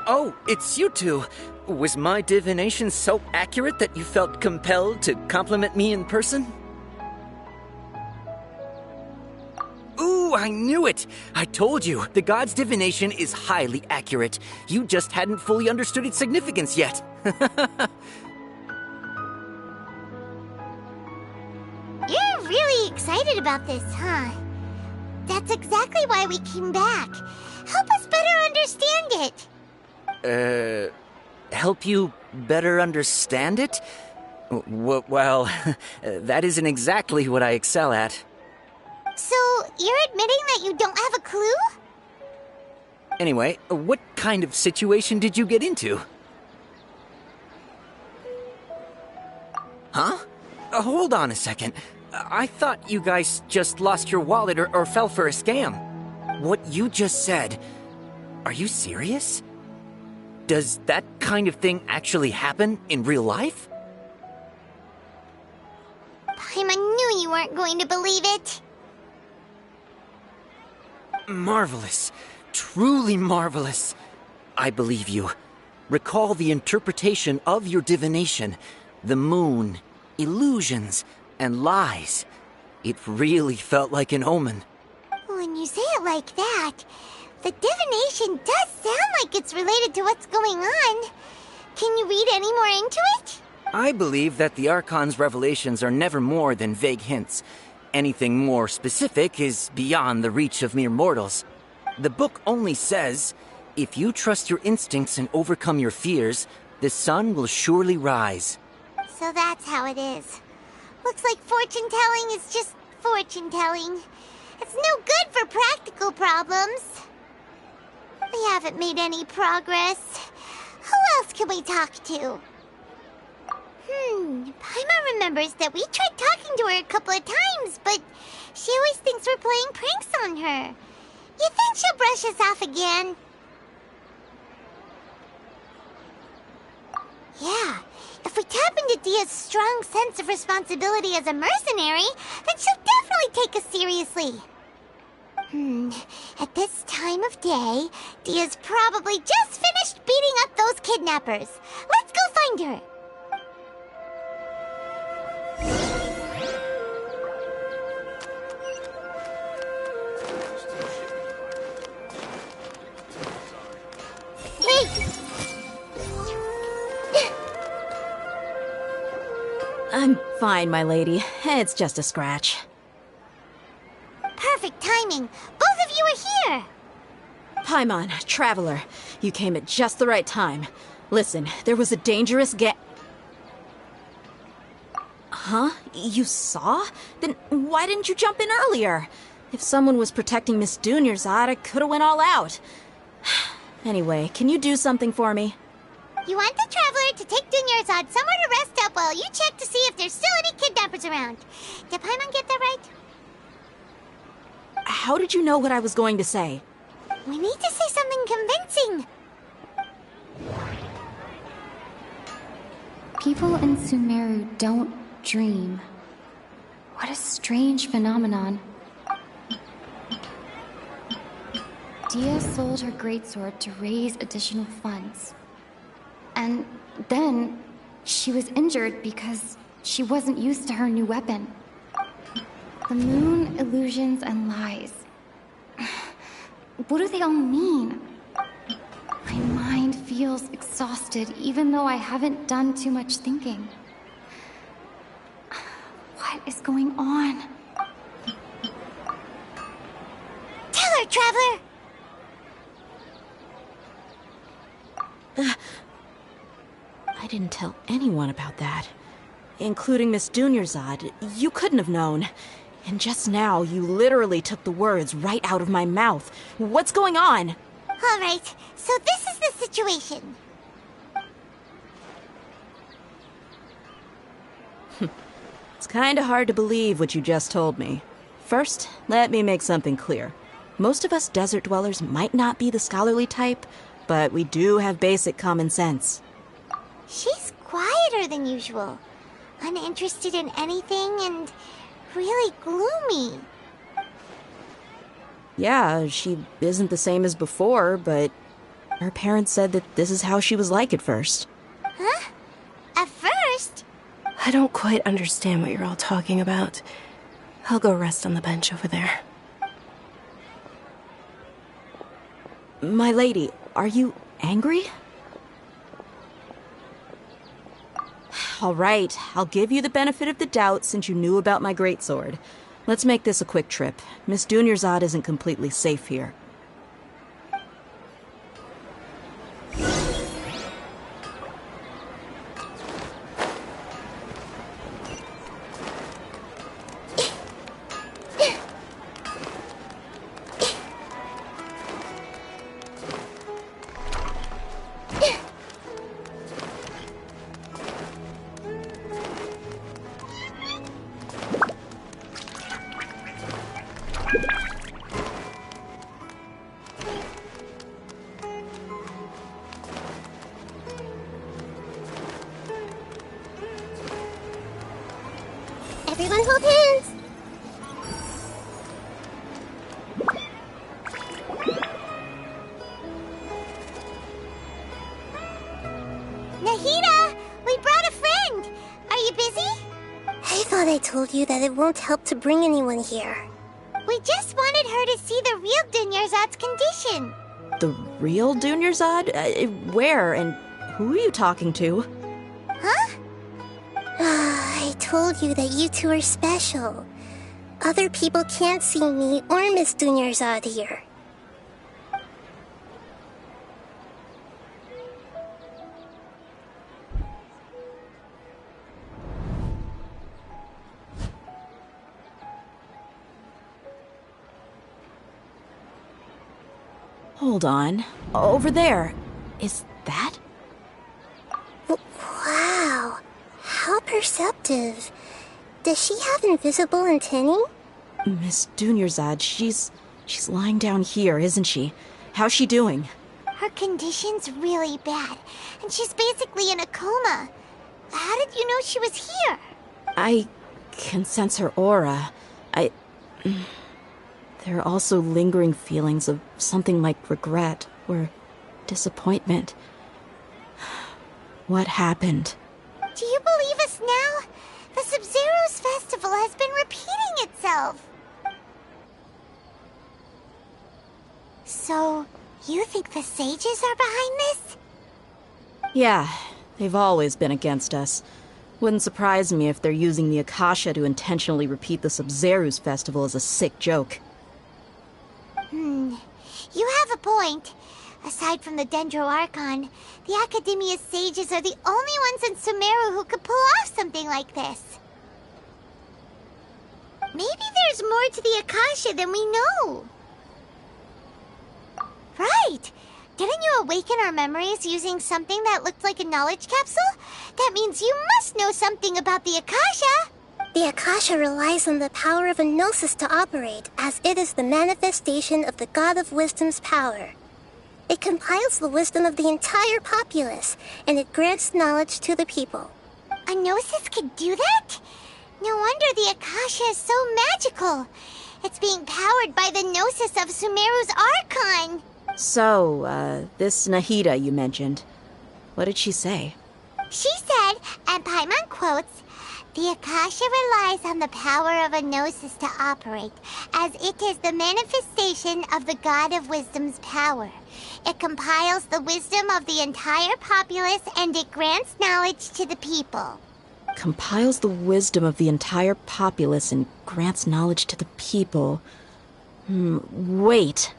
Oh, it's you two. Was my divination so accurate that you felt compelled to compliment me in person? Ooh, I knew it! I told you, the god's divination is highly accurate. You just hadn't fully understood its significance yet. You're really excited about this, huh? That's exactly why we came back. Help us better understand it. Help you better understand it? Well, that isn't exactly what I excel at. So, you're admitting that you don't have a clue? Anyway, what kind of situation did you get into? Huh? Hold on a second. I thought you guys just lost your wallet or fell for a scam. What you just said, are you serious? Does that kind of thing actually happen in real life? Paimon knew you weren't going to believe it. Marvelous. Truly marvelous. I believe you. Recall the interpretation of your divination. The moon, illusions, and lies. It really felt like an omen. When you say it like that, the divination does sound like it's related to what's going on. Can you read any more into it? I believe that the Archon's revelations are never more than vague hints. Anything more specific is beyond the reach of mere mortals. The book only says, if you trust your instincts and overcome your fears, the sun will surely rise. So that's how it is. Looks like fortune-telling is just fortune-telling. It's no good for practical problems. We haven't made any progress. Who else can we talk to? Paimon remembers that we tried talking to her a couple of times, but she always thinks we're playing pranks on her. You think she'll brush us off again? Yeah, if we tap into Dia's strong sense of responsibility as a mercenary, then she'll definitely take us seriously. At this time of day, Dia's probably just finished beating up those kidnappers. Let's go find her. I'm fine, my lady. It's just a scratch. Perfect timing. Both of you are here. Paimon, Traveler, you came at just the right time. Listen, there was a dangerous Huh? You saw? Then why didn't you jump in earlier? If someone was protecting Miss Dunyarzad, I could have went all out. Anyway, can you do something for me? You want the Traveler to take Dunyarzad somewhere to rest up while you check to see if there's still any kidnappers around. Did Paimon get that right? How did you know what I was going to say? We need to say something convincing. People in Sumeru don't dream. What a strange phenomenon. Dia sold her greatsword to raise additional funds. And then she was injured because she wasn't used to her new weapon. The moon, illusions, and lies. What do they all mean? My mind feels exhausted even though I haven't done too much thinking. What is going on? Tell her, Traveler! I didn't tell anyone about that. Including Miss Dunyarzad. You couldn't have known. And just now, you literally took the words right out of my mouth. What's going on? All right, so this is the situation. It's kinda hard to believe what you just told me. First, let me make something clear. Most of us desert dwellers might not be the scholarly type, but we do have basic common sense. She's quieter than usual. Uninterested in anything and really gloomy. Yeah, she isn't the same as before, but Her parents said that this is how she was like at first. Huh? At first? I don't quite understand what you're all talking about. I'll go rest on the bench over there. My lady, are you angry? All right, I'll give you the benefit of the doubt since you knew about my greatsword. Let's make this a quick trip. Miss Dunyarzad isn't completely safe here. Everyone hold hands! Nahida! We brought a friend! Are you busy? I thought I told you that it won't help to bring anyone here. We just wanted her to see the real Dunyarzad's condition. The real Dunyarzad? Where and who are you talking to? Huh? I told you that you two are special. Other people can't see me or Miss Dunyarzad here. Hold on. Over there. Is that? Wow. How perceptive. Does she have invisible antennae? Miss Dunyarzad, she's lying down here, isn't she? How's she doing? Her condition's really bad, and she's basically in a coma. How did you know she was here? I can sense her aura. There are also lingering feelings of something like regret or disappointment. What happened? Do you believe us now? The Sub-Zero's festival has been repeating itself. So, you think the sages are behind this? Yeah, they've always been against us. Wouldn't surprise me if they're using the Akasha to intentionally repeat the Sub-Zero's festival as a sick joke. You have a point. Aside from the Dendro Archon, the Academia's sages are the only ones in Sumeru who could pull off something like this. Maybe there's more to the Akasha than we know. Right! Didn't you awaken our memories using something that looked like a knowledge capsule? That means you must know something about the Akasha! The Akasha relies on the power of a gnosis to operate, as it is the manifestation of the God of Wisdom's power. It compiles the wisdom of the entire populace, and it grants knowledge to the people. A gnosis could do that? No wonder the Akasha is so magical. It's being powered by the gnosis of Sumeru's Archon. So, this Nahida you mentioned, what did she say? She said, and Paimon quotes, "The Akasha relies on the power of a gnosis to operate, as it is the manifestation of the God of Wisdom's power. It compiles the wisdom of the entire populace and it grants knowledge to the people." Compiles the wisdom of the entire populace and grants knowledge to the people. Wait.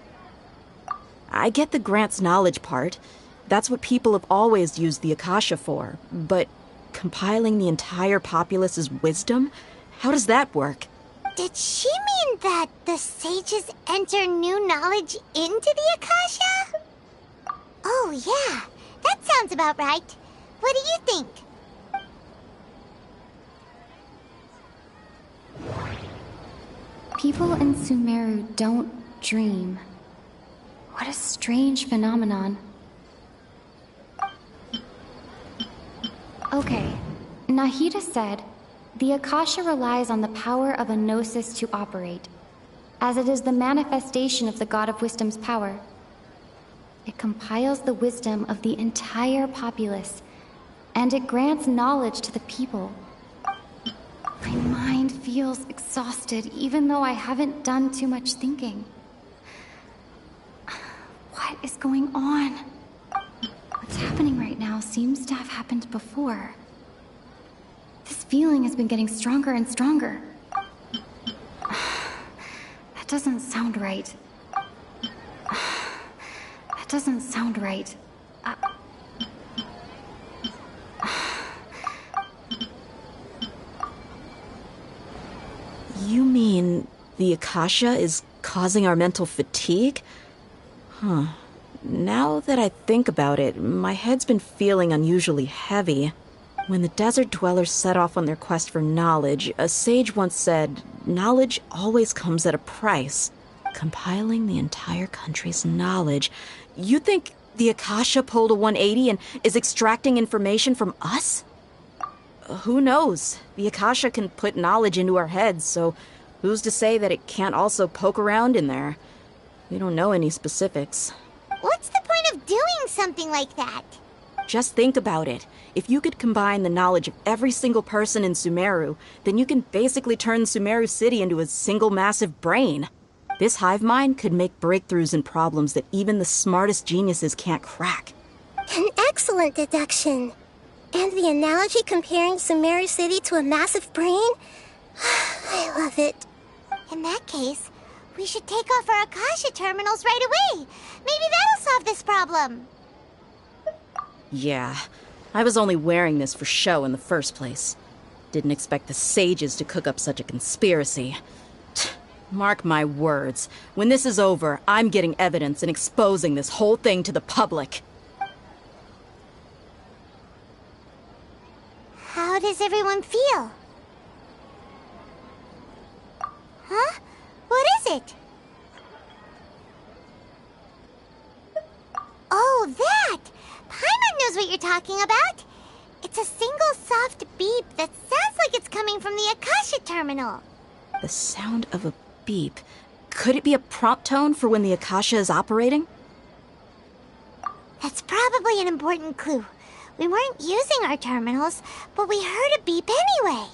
I get the grants knowledge part. That's what people have always used the Akasha for. But compiling the entire populace's wisdom? How does that work? Did she mean that the sages enter new knowledge into the Akasha? Oh yeah, that sounds about right. What do you think? People in Sumeru don't dream. What a strange phenomenon. Okay, Nahida said, the Akasha relies on the power of a gnosis to operate, as it is the manifestation of the God of Wisdom's power. It compiles the wisdom of the entire populace, and it grants knowledge to the people. My mind feels exhausted, even though I haven't done too much thinking. What is going on? What's happening right now seems to have happened before. This feeling has been getting stronger and stronger. That doesn't sound right. That doesn't sound right. You mean the Akasha is causing our mental fatigue? Huh. Now that I think about it, my head's been feeling unusually heavy. When the desert dwellers set off on their quest for knowledge, a sage once said, knowledge always comes at a price. Compiling the entire country's knowledge. You think the Akasha pulled a 180 and is extracting information from us? Who knows? The Akasha can put knowledge into our heads, so who's to say that it can't also poke around in there? We don't know any specifics. What's the point of doing something like that? Just think about it. If you could combine the knowledge of every single person in Sumeru, then you can basically turn Sumeru City into a single massive brain. This hive mind could make breakthroughs in problems that even the smartest geniuses can't crack. An excellent deduction. And the analogy comparing Sumeru City to a massive brain? I love it. In that case, we should take off our Akasha terminals right away. Maybe that'll solve this problem. Yeah, I was only wearing this for show in the first place. Didn't expect the sages to cook up such a conspiracy. Mark my words, when this is over, I'm getting evidence and exposing this whole thing to the public. How does everyone feel? Huh? What is it? Oh, that! Paimon knows what you're talking about. It's a single soft beep that sounds like it's coming from the Akasha terminal. The sound of a beep. Could it be a prompt tone for when the Akasha is operating? That's probably an important clue. We weren't using our terminals, but we heard a beep anyway.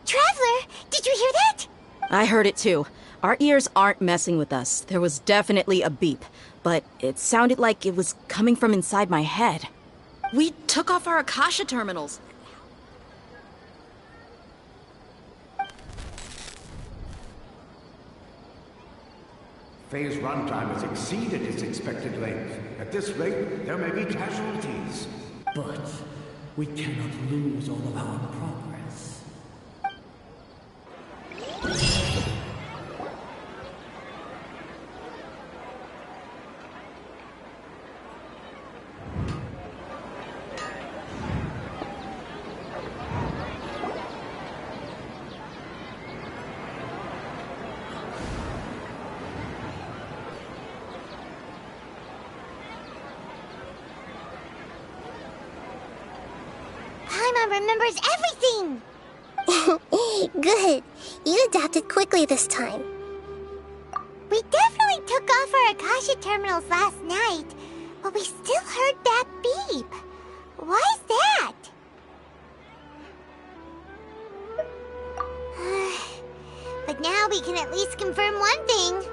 Traveler, did you hear that? I heard it too. Our ears aren't messing with us. There was definitely a beep, but it sounded like it was coming from inside my head. We took off our Akasha terminals. Phase runtime has exceeded its expected length. At this rate, there may be casualties. But we cannot lose all of our progress. Paimon remembers everything! Good. You adapted quickly this time. We definitely took off our Akasha terminals last night, but we still heard that beep. Why is that? But now we can at least confirm one thing.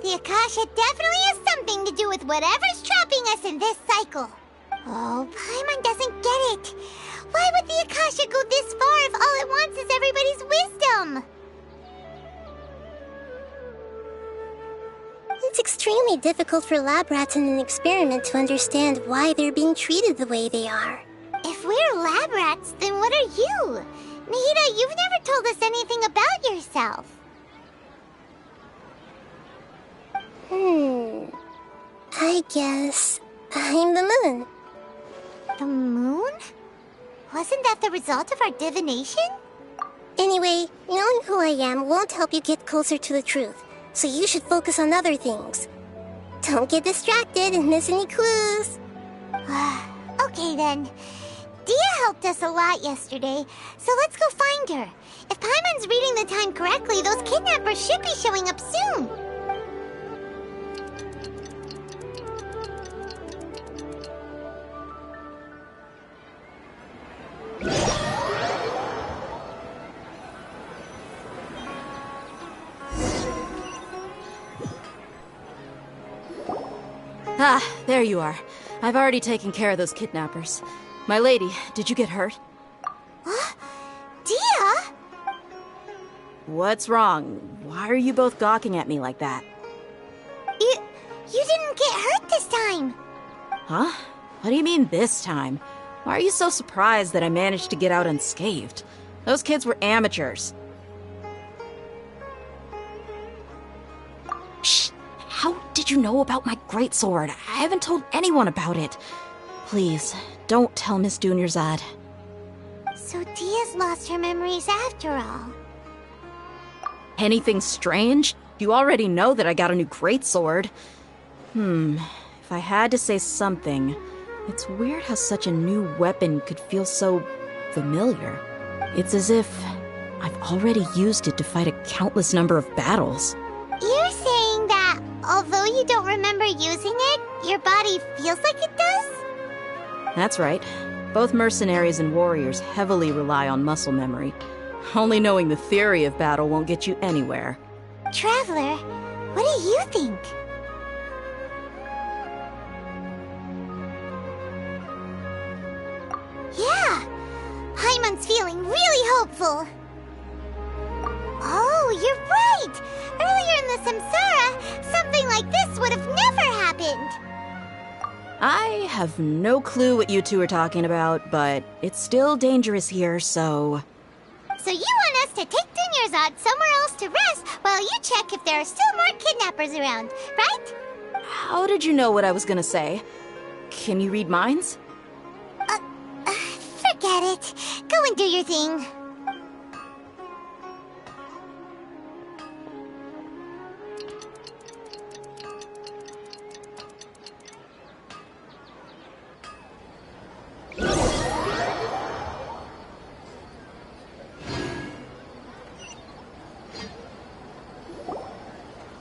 The Akasha definitely has something to do with whatever's trapping us in this cycle. Oh, Paimon doesn't get it. Why would the Akasha go this far if all it wants is everybody's wisdom? It's extremely difficult for lab rats in an experiment to understand why they're being treated the way they are. If we're lab rats, then what are you? Nahida, you've never told us anything about yourself. I guess I'm the moon. The moon? Wasn't that the result of our divination? Anyway, knowing who I am won't help you get closer to the truth, so you should focus on other things. Don't get distracted and miss any clues. Okay then. Dia helped us a lot yesterday, so let's go find her. If Paimon's reading the time correctly, those kidnappers should be showing up soon. Ah, there you are. I've already taken care of those kidnappers. My lady, did you get hurt? Dia? What's wrong? Why are you both gawking at me like that? You didn't get hurt this time. Huh? What do you mean this time? Why are you so surprised that I managed to get out unscathed? Those kids were amateurs. Shh! How did you know about my greatsword? I haven't told anyone about it. Please, don't tell Miss Dunyarzad. So Dia's lost her memories after all. Anything strange? You already know that I got a new greatsword. If I had to say something, it's weird how such a new weapon could feel so familiar. It's as if I've already used it to fight a countless number of battles. You're saying that although you don't remember using it, your body feels like it does? That's right. Both mercenaries and warriors heavily rely on muscle memory. Only knowing the theory of battle won't get you anywhere. Traveler, what do you think? Yeah, Paimon's feeling really hopeful. Oh, you're right! Earlier in the Samsara, something like this would have never happened. I have no clue what you two are talking about, but it's still dangerous here, so... So you want us to take Dunyarzad somewhere else to rest while you check if there are still more kidnappers around, right? How did you know what I was gonna say? Can you read minds? Forget it. Go and do your thing.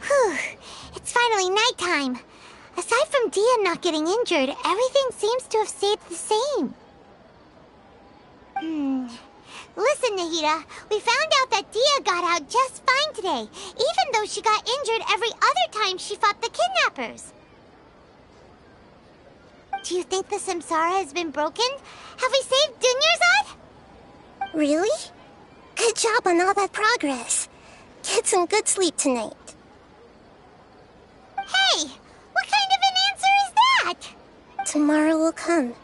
Whew. It's finally nighttime. Aside from Dia not getting injured, everything seems to have stayed the same. Listen, Nahida, we found out that Dia got out just fine today, even though she got injured every other time she fought the kidnappers. Do you think the Samsara has been broken? Have we saved Dunyarzad? Really? Good job on all that progress. Get some good sleep tonight. Hey, what kind of an answer is that? Tomorrow will come.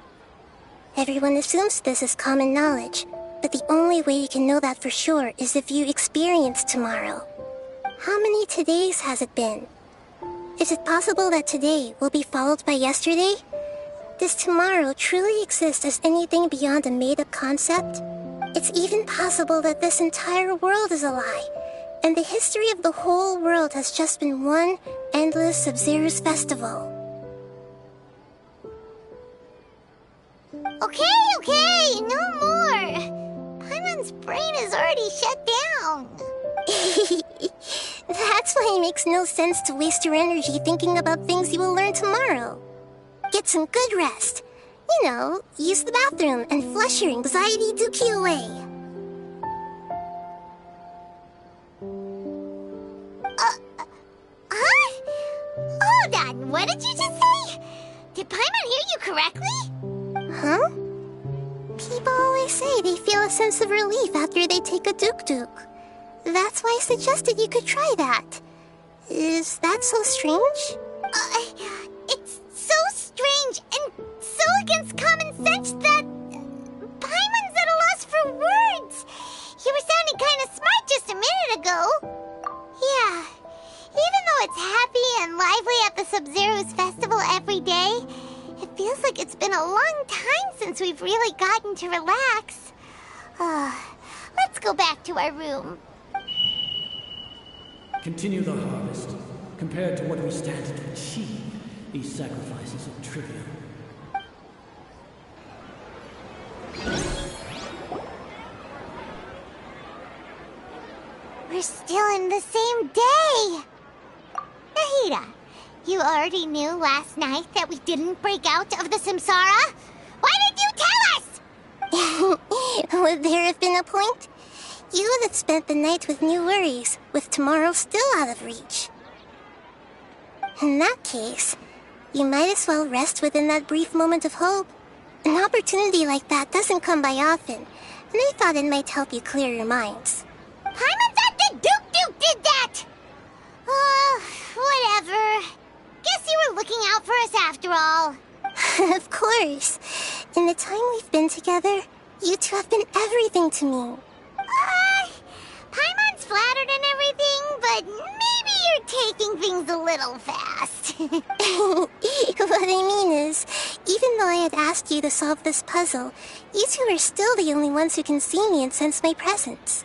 Everyone assumes this is common knowledge, but the only way you can know that for sure is if you experience tomorrow. How many todays has it been? Is it possible that today will be followed by yesterday? Does tomorrow truly exist as anything beyond a made-up concept? It's even possible that this entire world is a lie, and the history of the whole world has just been one endless Sub-Zero's festival. Okay, no more. Paimon's brain is already shut down. That's why it makes no sense to waste your energy thinking about things you will learn tomorrow. Get some good rest. You know, use the bathroom and flush your anxiety dookie away. Huh? Hold on, what did you just say? Did Paimon hear you correctly? Huh? People always say they feel a sense of relief after they take a duk-duk. That's why I suggested you could try that. Is that so strange? It's so strange and so against common sense that Paimon's at a loss for words. You were sounding kind of smart just a minute ago. Yeah, even though it's happy and lively at the Sub-Zero's festival every day, it feels like it's been a long time since we've really gotten to relax. Let's go back to our room. Continue the harvest. Compared to what we stand to achieve, these sacrifices are trivial. still in the same day! Nahida, you already knew last night that we didn't break out of the samsara? Why did you tell us? Would there have been a point? You would have spent the night with new worries, with tomorrow still out of reach. In that case, you might as well rest within that brief moment of hope. An opportunity like that doesn't come by often, and I thought it might help you clear your minds. Paimon thought the Duke did that! Whatever. Guess you were looking out for us after all. Of course. In the time we've been together, you two have been everything to me. Paimon's flattered and everything, but maybe you're taking things a little fast. What I mean is, even though I had asked you to solve this puzzle, you two are still the only ones who can see me and sense my presence.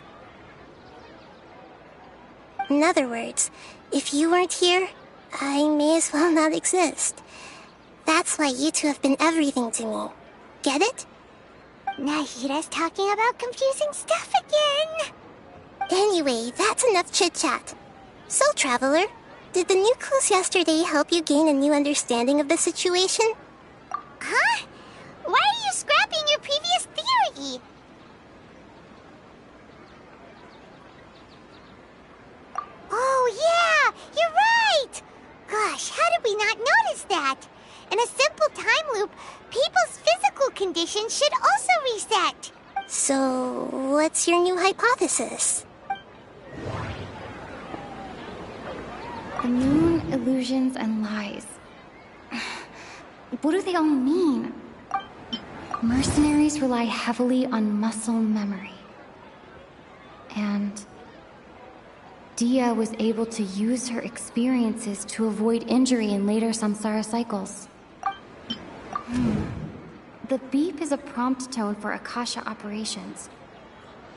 In other words, if you weren't here, I may as well not exist. That's why you two have been everything to me. Get it? Nahida's talking about confusing stuff again. Anyway, that's enough chit-chat. So, Traveler, did the new clues yesterday help you gain a new understanding of the situation? Huh? Why are you scrapping your previous theory? Oh yeah, you're right! Gosh, how did we not notice that? In a simple time loop, people's physical conditions should also reset. So, what's your new hypothesis? The moon, illusions, and lies. What do they all mean? Mercenaries rely heavily on muscle memory. And Dia was able to use her experiences to avoid injury in later samsara cycles. The beep is a prompt tone for Akasha operations.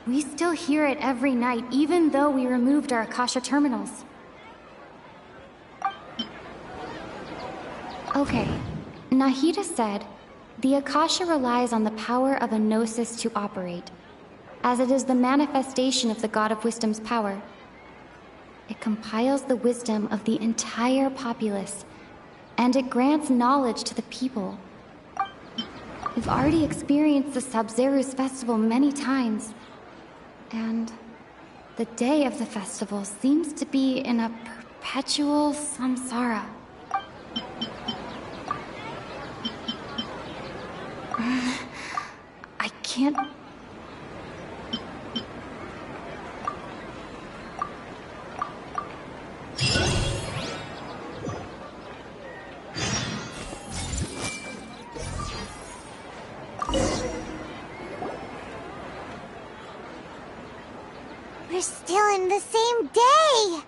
We still hear it every night, even though we removed our Akasha terminals. Okay, Nahida said, the Akasha relies on the power of a gnosis to operate, as it is the manifestation of the God of Wisdom's power. It compiles the wisdom of the entire populace, and it grants knowledge to the people. We've already experienced the Sabzeruz festival many times, and the day of the festival seems to be in a perpetual samsara. I can't... We're still in the same day!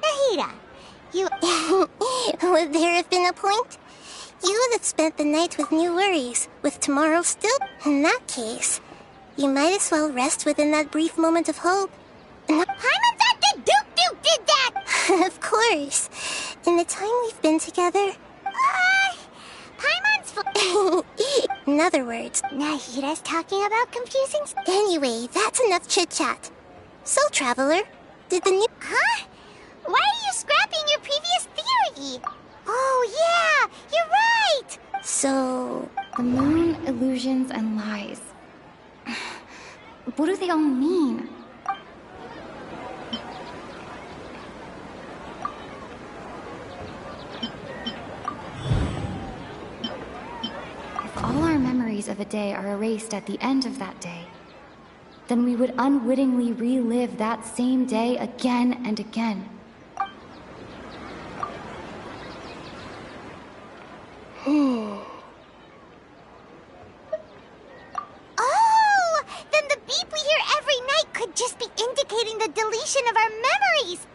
Nahida, you... Would there have been a point? You would have spent the night with new worries, with tomorrow still... In that case, you might as well rest within that brief moment of hope. Paimon thought the Duke did that! Of course. In the time we've been together... Paimon's... In other words... Nahida's talking about confusing... Anyway, that's enough chit-chat. So, Traveler, did the new... Huh? Why are you scrapping your previous theory? Oh yeah, you're right! So... The moon, illusions, and lies. What do they all mean? If all our memories of a day are erased at the end of that day, then we would unwittingly relive that same day again and again. Oh! Then the beep we hear every night could just be indicating the deletion of our memories!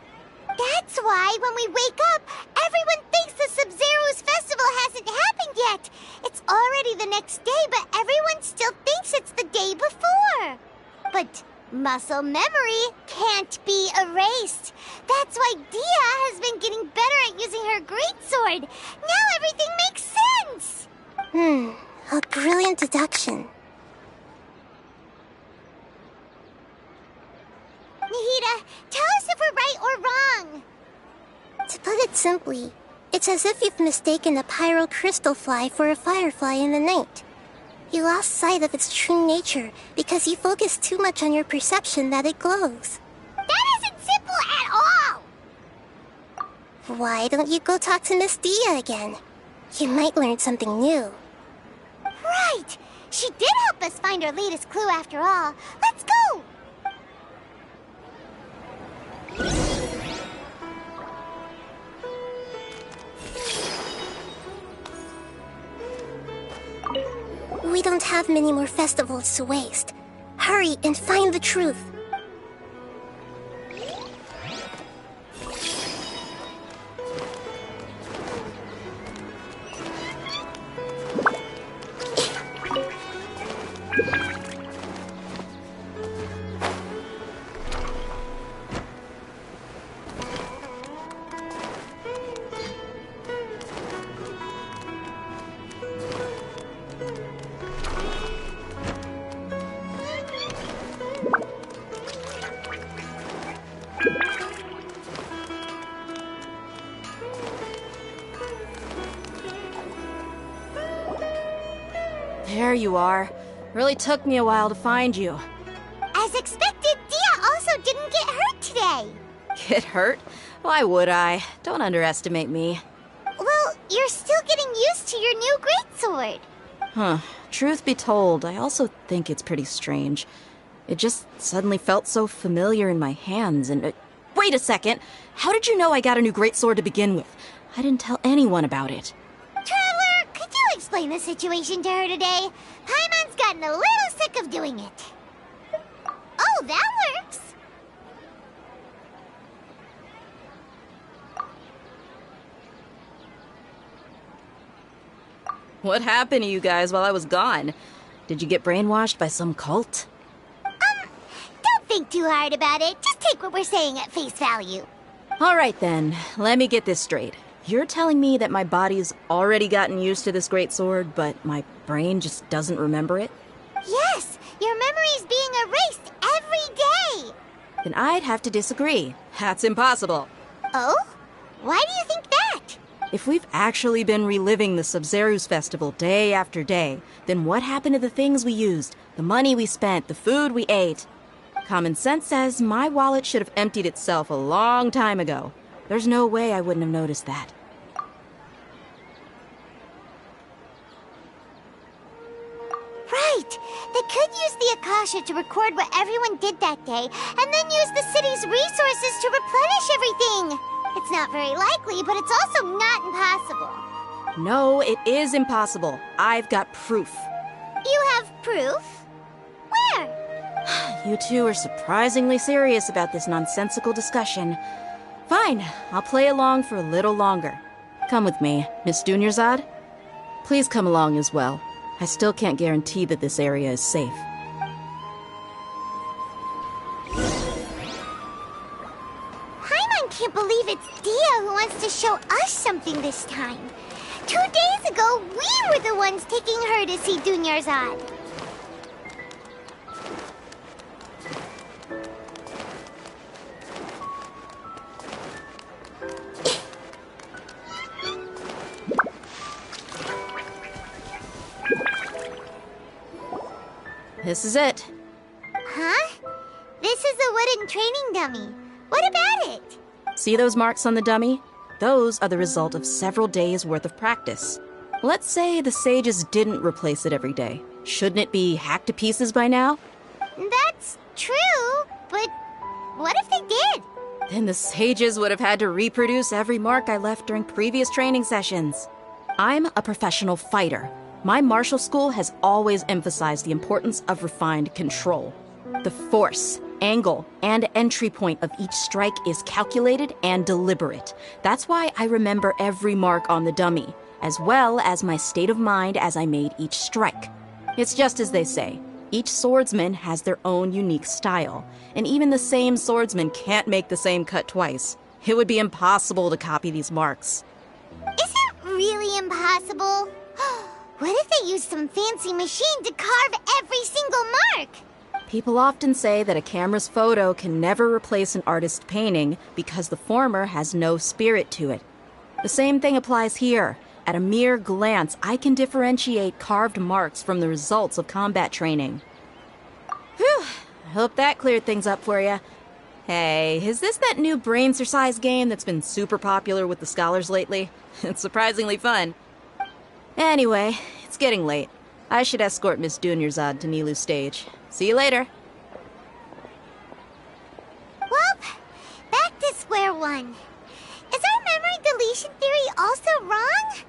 That's why when we wake up, everyone thinks the Sub-Zero's festival hasn't happened yet! It's already the next day, but everyone still thinks it's the day before! But muscle memory can't be erased. That's why Dia has been getting better at using her greatsword. Now everything makes sense! A brilliant deduction. Nahida, Dia. Tell us if we're right or wrong. To put it simply, it's as if you've mistaken a pyrocrystal fly for a firefly in the night. You lost sight of its true nature because you focused too much on your perception that it glows. That isn't simple at all! Why don't you go talk to Miss Dia again? You might learn something new. Right! She did help us find our latest clue after all. Let's go! We don't have many more festivals to waste. Hurry and find the truth. There you are. Really took me a while to find you. As expected, Dia also didn't get hurt today. Get hurt? Why would I? Don't underestimate me. Well, you're still getting used to your new greatsword. Huh. Truth be told, I also think it's pretty strange. It just suddenly felt so familiar in my hands and... wait a second! How did you know I got a new greatsword to begin with? I didn't tell anyone about it. Traveler, could you explain the situation to her today? Paimon's gotten a little sick of doing it. Oh, that works. What happened to you guys while I was gone? Did you get brainwashed by some cult? Don't think too hard about it. Just take what we're saying at face value. All right then, let me get this straight. You're telling me that my body's already gotten used to this greatsword, but my brain just doesn't remember it? Yes, your memory's being erased every day. Then I'd have to disagree. That's impossible. Oh? Why do you think that? If we've actually been reliving the Sub-Zeru's festival day after day, then what happened to the things we used, the money we spent, the food we ate? Common sense says my wallet should have emptied itself a long time ago. There's no way I wouldn't have noticed that. Right! They could use the Akasha to record what everyone did that day, and then use the city's resources to replenish everything! It's not very likely, but it's also not impossible. No, it is impossible. I've got proof. You have proof? Where? You two are surprisingly serious about this nonsensical discussion. Fine, I'll play along for a little longer. Come with me, Miss Dunyarzad. Please come along as well. I still can't guarantee that this area is safe. Paimon can't believe it's Dia who wants to show us something this time. 2 days ago, we were the ones taking her to see Dunyarzad. This is it. Huh? This is a wooden training dummy. What about it? See those marks on the dummy? Those are the result of several days' worth of practice. Let's say the sages didn't replace it every day. Shouldn't it be hacked to pieces by now? That's true, but what if they did? Then the sages would have had to reproduce every mark I left during previous training sessions. I'm a professional fighter. My martial school has always emphasized the importance of refined control. The force, angle, and entry point of each strike is calculated and deliberate. That's why I remember every mark on the dummy, as well as my state of mind as I made each strike. It's just as they say, each swordsman has their own unique style, and even the same swordsman can't make the same cut twice. It would be impossible to copy these marks. Is it really impossible? What if they used some fancy machine to carve every single mark? People often say that a camera's photo can never replace an artist's painting because the former has no spirit to it. The same thing applies here. At a mere glance, I can differentiate carved marks from the results of combat training. Whew, I hope that cleared things up for you. Hey, is this that new brain exercise game that's been super popular with the scholars lately? It's surprisingly fun. Anyway, it's getting late. I should escort Miss Dunyarzad to Nilu's stage. See you later. Well, back to square one. Is our memory deletion theory also wrong?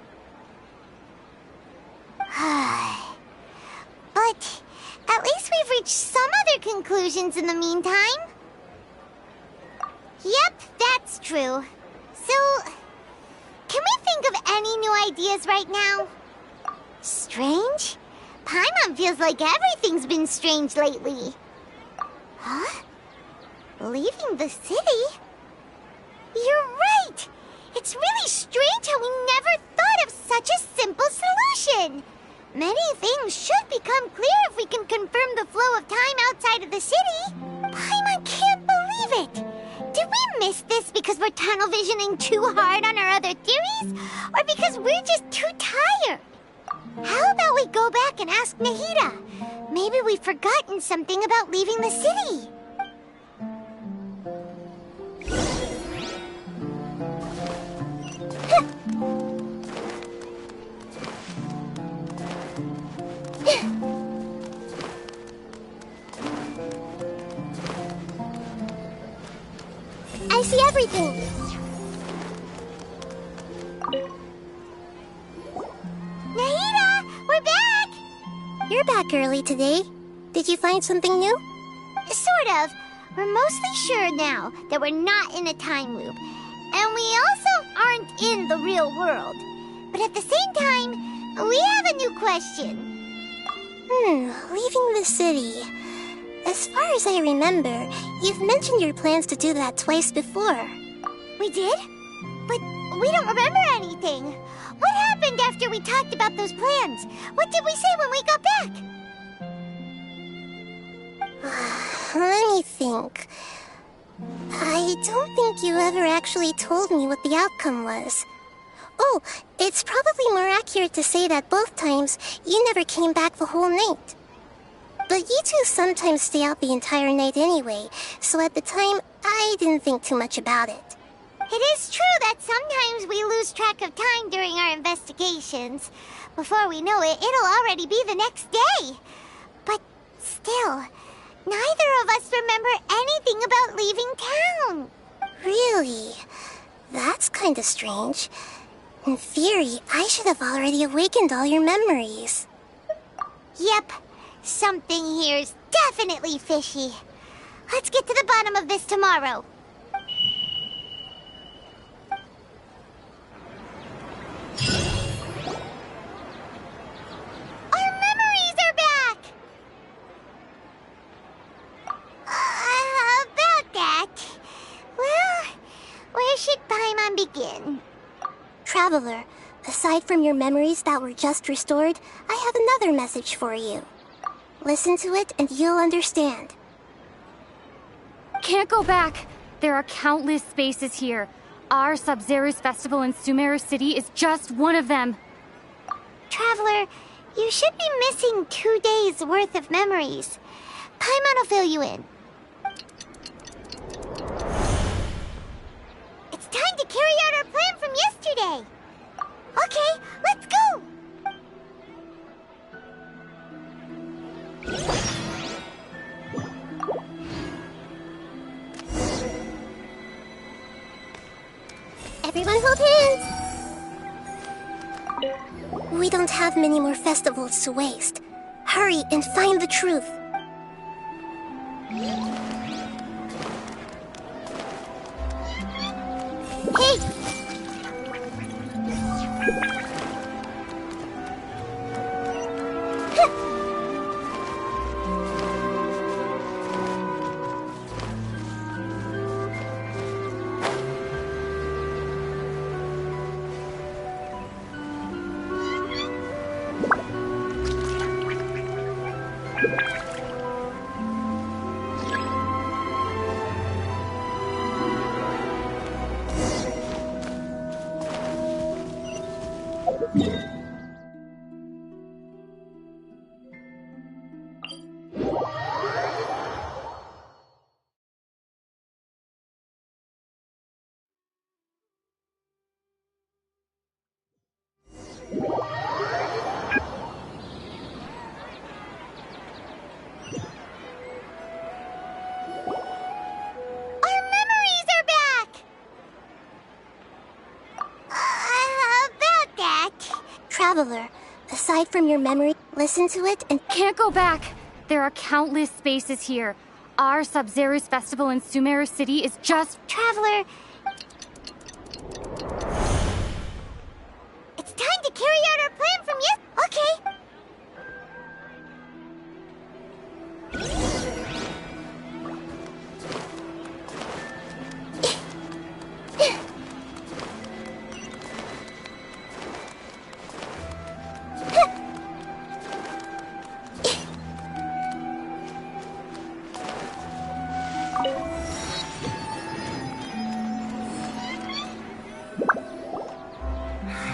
But at least we've reached some other conclusions in the meantime. Yep, that's true. So, can we think of any new ideas right now? Strange? Paimon feels like everything's been strange lately. Huh? Leaving the city? You're right! It's really strange how we never thought of such a simple solution! Many things should become clear if we can confirm the flow of time outside of the city. Paimon can't believe it! Did we miss this because we're tunnel visioning too hard on our other theories? Or because we're just too tired? How about we go back and ask Nahida? Maybe we've forgotten something about leaving the city. I see everything. Nahida, we're back! You're back early today. Did you find something new? Sort of. We're mostly sure now that we're not in a time loop. And we also aren't in the real world. But at the same time, we have a new question. Leaving the city. As far as I remember, you've mentioned your plans to do that twice before. We did? But we don't remember anything. What happened after we talked about those plans? What did we say when we got back? Let me think. I don't think you ever actually told me what the outcome was. Oh, it's probably more accurate to say that both times you never came back the whole night. But you two sometimes stay out the entire night anyway, so at the time, I didn't think too much about it. It is true that sometimes we lose track of time during our investigations. Before we know it, it'll already be the next day. But still, neither of us remember anything about leaving town. Really? That's kinda strange. In theory, I should have already awakened all your memories. Yep, something here's definitely fishy. Let's get to the bottom of this tomorrow. Our memories are back! About that. Well, where should Paimon begin? Traveler, aside from your memories that were just restored, I have another message for you. Listen to it and you'll understand. Can't go back. There are countless spaces here. Our Sub-Zero's festival in Sumeru City is just one of them. Traveler, you should be missing 2 days worth of memories. Paimon will fill you in. It's time to carry out our plan from yesterday. Okay, let's go! Everyone hold hands! We don't have many more festivals to waste. Hurry and find the truth. Hey! Traveler, aside from your memory, listen to it and Can't go back. There are countless spaces here. Our Sub-Zero's festival in Sumeru City is just... Traveler, it's time to carry out our plan from yes. Okay.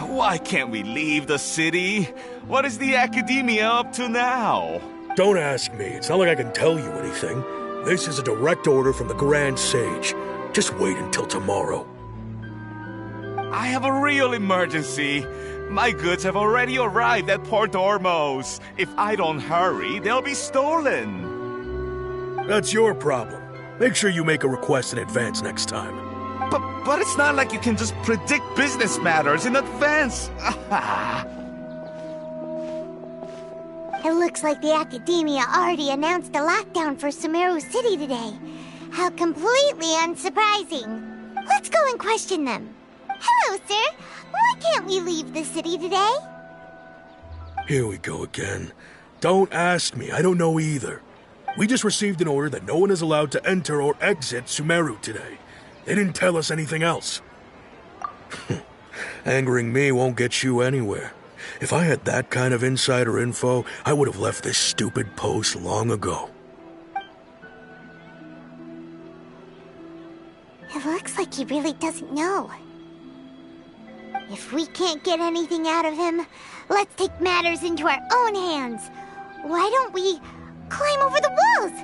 Why can't we leave the city? What is the academia up to now? Don't ask me. It's not like I can tell you anything. This is a direct order from the Grand Sage. Just wait until tomorrow. I have a real emergency. My goods have already arrived at Port Ormos. If I don't hurry, they'll be stolen. That's your problem. Make sure you make a request in advance next time. But it's not like you can just predict business matters in advance. It looks like the Academia already announced a lockdown for Sumeru City today. How completely unsurprising. Let's go and question them. Hello, sir. Why can't we leave the city today? Here we go again. Don't ask me. I don't know either. We just received an order that no one is allowed to enter or exit Sumeru today. They didn't tell us anything else. Angering me won't get you anywhere. If I had that kind of insider info, I would have left this stupid post long ago. It looks like he really doesn't know. If we can't get anything out of him, let's take matters into our own hands. Why don't we climb over the walls?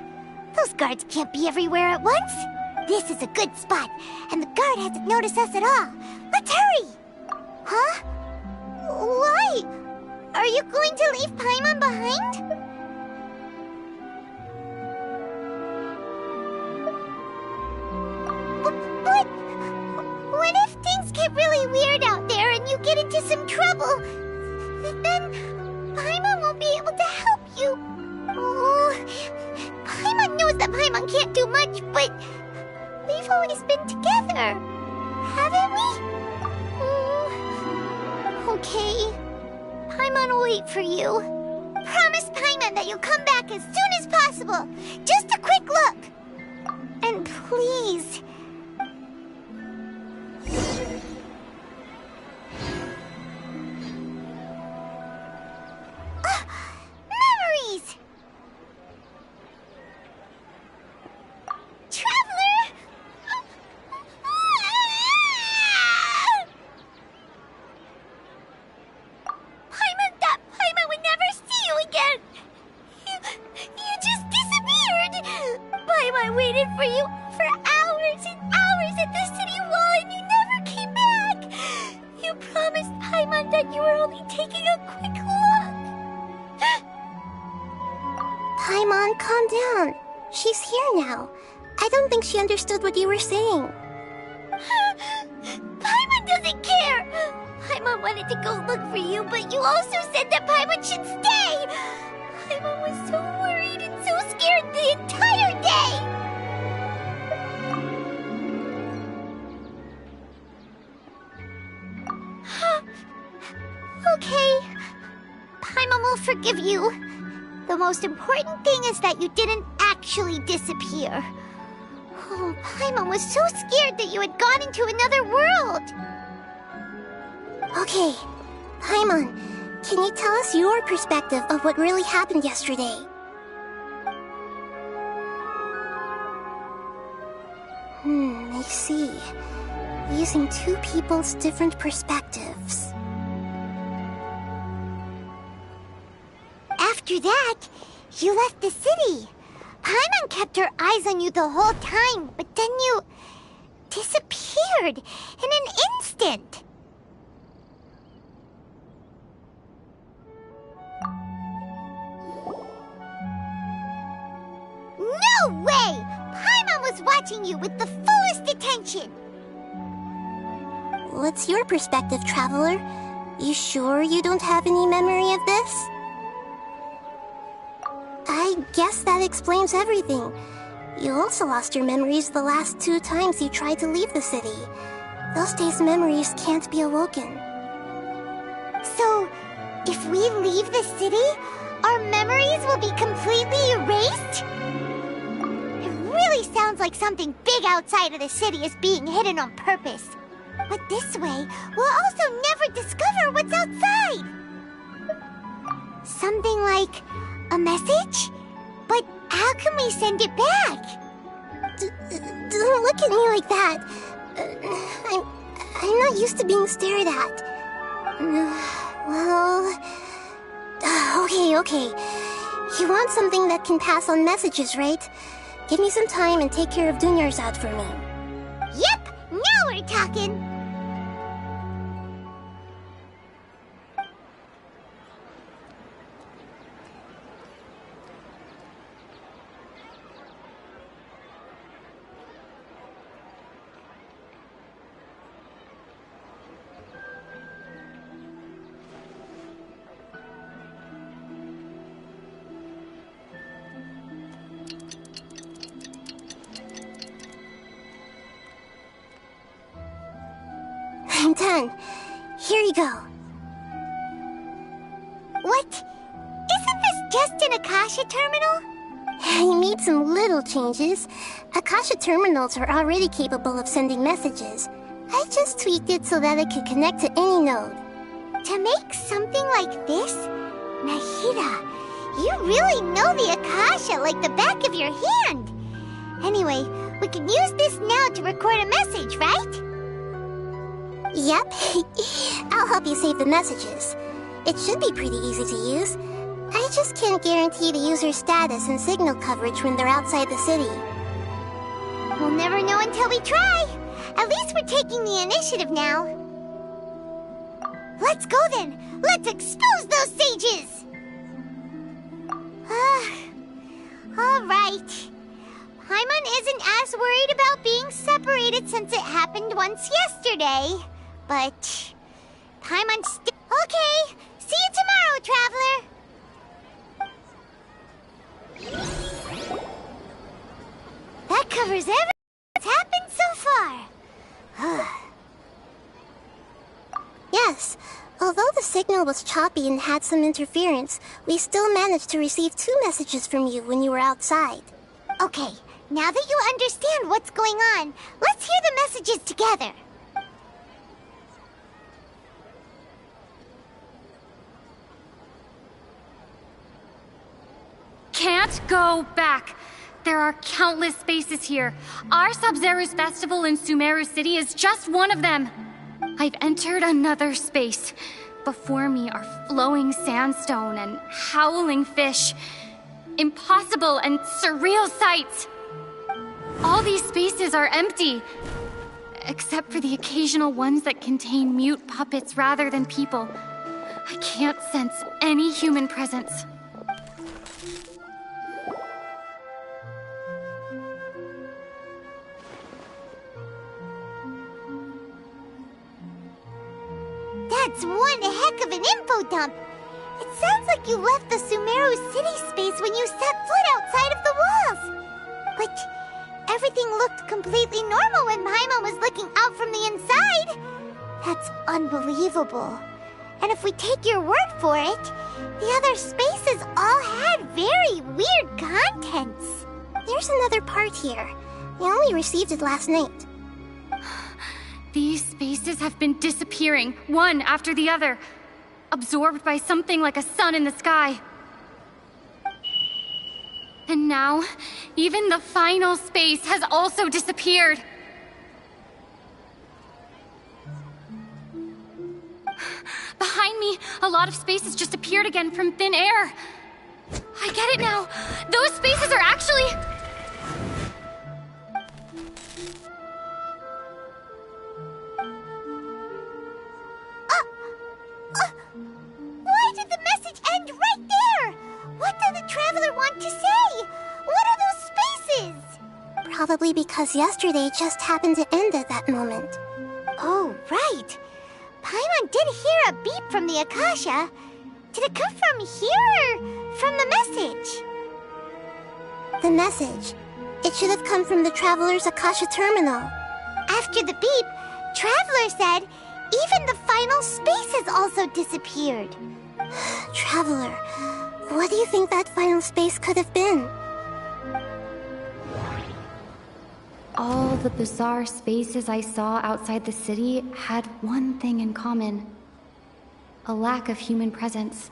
Those guards can't be everywhere at once. This is a good spot, and the guard hasn't noticed us at all. Let's hurry! Huh? Why? Are you going to leave Paimon behind? But what if things get really weird out there and you get into some trouble? Then Paimon won't be able to help you. Oh, Paimon knows that Paimon can't do much, but we've always been together, haven't we? Okay. Paimon will wait for you. Promise Paimon that you'll come back as soon as possible. Just a quick look. And please... memories! Traveler! Paimon would never see you again! You just disappeared! Paimon waited for you for hours and hours at the city wall and you never came back! You promised Paimon that you were only taking a quick look! Paimon, calm down. She's here now. I don't think she understood what you were saying. Paimon doesn't care! Paimon wanted to go look for you, but you also said that Paimon should stay! Paimon was so worried and so scared the entire day! Okay. Paimon will forgive you. The most important thing is that you didn't actually disappear. Oh, Paimon was so scared that you had gone into another world! Okay, Paimon, can you tell us your perspective of what really happened yesterday? I see. Using two people's different perspectives. After that, you left the city. Paimon kept her eyes on you the whole time, but then you disappeared in an instant. No way! Paimon was watching you with the fullest attention. What's your perspective, Traveler? You sure you don't have any memory of this? I guess that explains everything. You also lost your memories the last 2 times you tried to leave the city. Those days' memories can't be awoken. So, if we leave the city, our memories will be completely erased? It really sounds like something big outside of the city is being hidden on purpose. But this way, we'll also never discover what's outside. Something like a message? But how can we send it back? Don't look at me like that. I'm not used to being stared at. Well... Okay. You want something that can pass on messages, right? Give me some time and take care of Dunyarzad for me. Yep! Now we're talking! I'm done. Here you go. What? Isn't this just an Akasha terminal? I made some little changes. Akasha terminals are already capable of sending messages. I just tweaked it so that it could connect to any node. To make something like this? Nahida, you really know the Akasha like the back of your hand. Anyway, we can use this now to record a message, right? Yep. I'll help you save the messages. It should be pretty easy to use. I just can't guarantee the user's status and signal coverage when they're outside the city. We'll never know until we try. At least we're taking the initiative now. Let's go then. Let's expose those sages. All right. Paimon isn't as worried about being separated since it happened once yesterday. But Paimon's still... Okay, see you tomorrow, Traveler. That covers everything that's happened so far. Yes, although the signal was choppy and had some interference, we still managed to receive 2 messages from you when you were outside. Okay, now that you understand what's going on, let's hear the messages together. Can't go back. There are countless spaces here. Our Sub-Zero's festival in Sumeru City is just one of them. I've entered another space. Before me are flowing sandstone and howling fish. Impossible and surreal sights. All these spaces are empty, except for the occasional ones that contain mute puppets rather than people. I can't sense any human presence. That's one heck of an info dump. It sounds like you left the Sumeru City space when you set foot outside of the walls. But everything looked completely normal when Paimon was looking out from the inside. That's unbelievable. And if we take your word for it, the other spaces all had very weird contents. There's another part here. I only received it last night. These spaces have been disappearing, one after the other, absorbed by something like a sun in the sky. And now, even the final space has also disappeared. Behind me, a lot of spaces just appeared again from thin air. I get it now. Those spaces are actually... Why did the message end right there? What did the Traveler want to say? What are those spaces? Probably because yesterday just happened to end at that moment. Oh, right. Paimon did hear a beep from the Akasha. Did it come from here or from the message? The message. It should have come from the Traveler's Akasha terminal. After the beep, Traveler said even the final space has also disappeared. Traveler, what do you think that final space could have been? All the bizarre spaces I saw outside the city had one thing in common. A lack of human presence.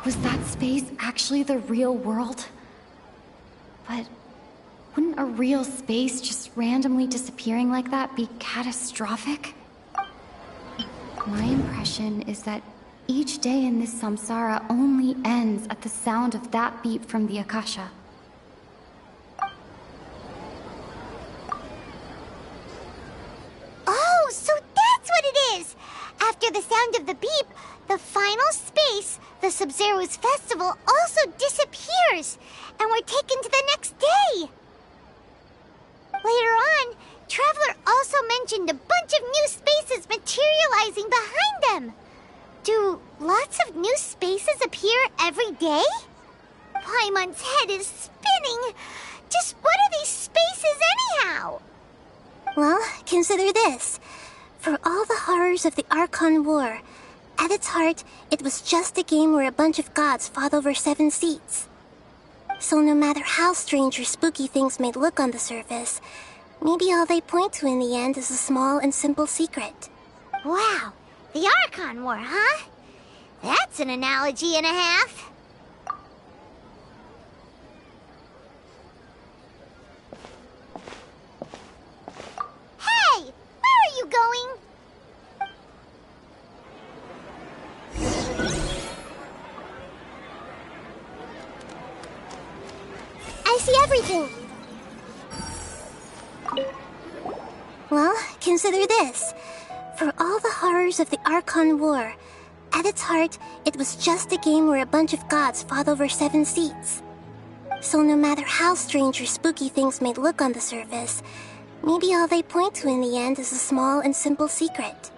Was that space actually the real world? But wouldn't a real space just randomly disappearing like that be catastrophic? My impression is that each day in this samsara only ends at the sound of that beep from the Akasha. Oh, so that's what it is! After the sound of the beep, the final space, the Sub-Zero's festival, also disappears, and we're taken to the next day! Later on, Traveler also mentioned a bunch of new spaces materializing behind them. Do lots of new spaces appear every day? Paimon's head is spinning. Just what are these spaces anyhow? Well, consider this. For all the horrors of the Archon War, at its heart, it was just a game where a bunch of gods fought over 7 seats. So no matter how strange or spooky things may look on the surface, maybe all they point to in the end is a small and simple secret. Wow, the Archon War, huh? That's an analogy and a half. Hey, where are you going? I see everything. Well, consider this. For all the horrors of the Archon War, at its heart, it was just a game where a bunch of gods fought over 7 seats. So no matter how strange or spooky things may look on the surface, maybe all they point to in the end is a small and simple secret.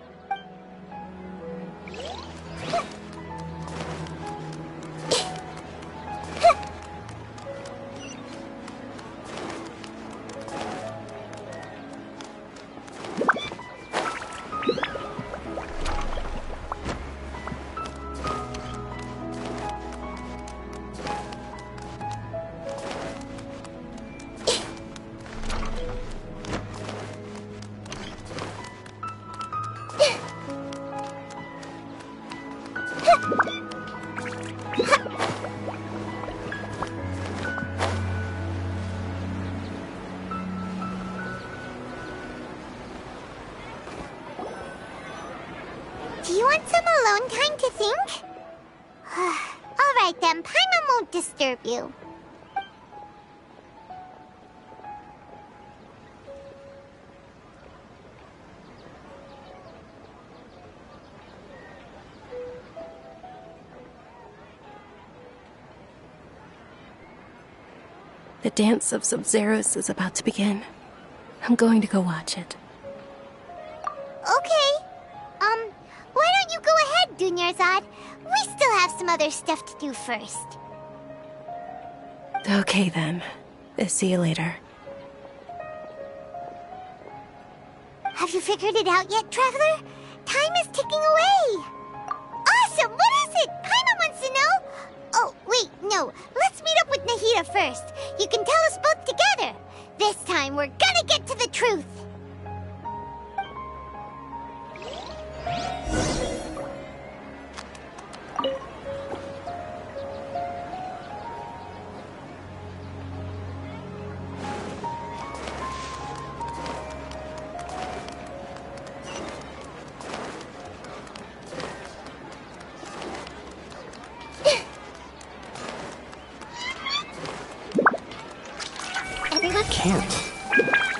Do you want some alone time to think? Alright then, Paimon won't disturb you. The dance of Sub-Zeros is about to begin. I'm going to go watch it. Okay. Why don't you go ahead, Dunyarzad? We still have some other stuff to do first. Okay then. See you later. Have you figured it out yet, Traveler? Time is ticking away. Awesome! What is it? Paimon wants to know. Oh, wait, no. Let's meet up with Nahida first. You can tell us both together. This time, we're gonna get to the truth.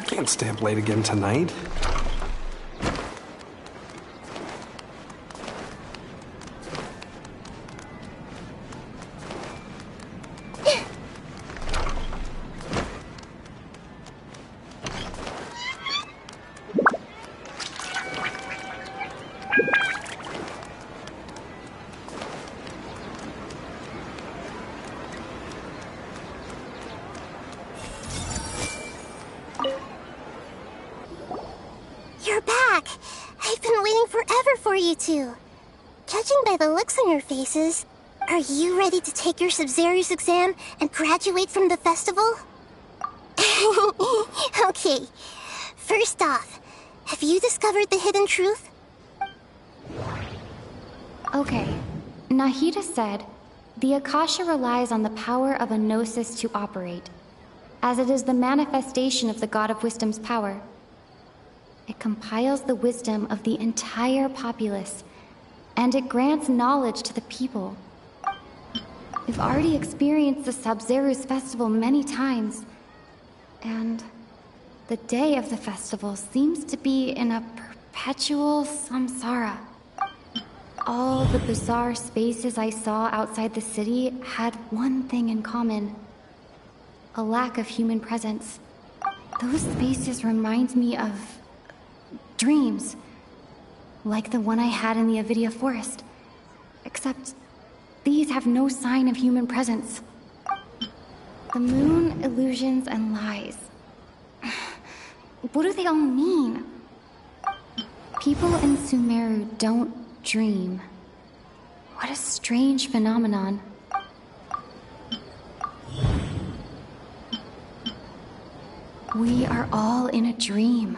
Can't stay up late again tonight. I've been waiting forever for you two. Judging by the looks on your faces, are you ready to take your Sub-Zero's exam and graduate from the festival? Okay, first off, have you discovered the hidden truth? Okay, Nahida said, the Akasha relies on the power of a gnosis to operate, as it is the manifestation of the God of Wisdom's power. It compiles the wisdom of the entire populace, and it grants knowledge to the people. We've already experienced the Sub-Zero's festival many times, and the day of the festival seems to be in a perpetual samsara. All the bizarre spaces I saw outside the city had one thing in common: a lack of human presence. Those spaces remind me of dreams, like the one I had in the Avidia Forest. Except these have no sign of human presence. The moon, illusions, and lies. What do they all mean? People in Sumeru don't dream. What a strange phenomenon. We are all in a dream.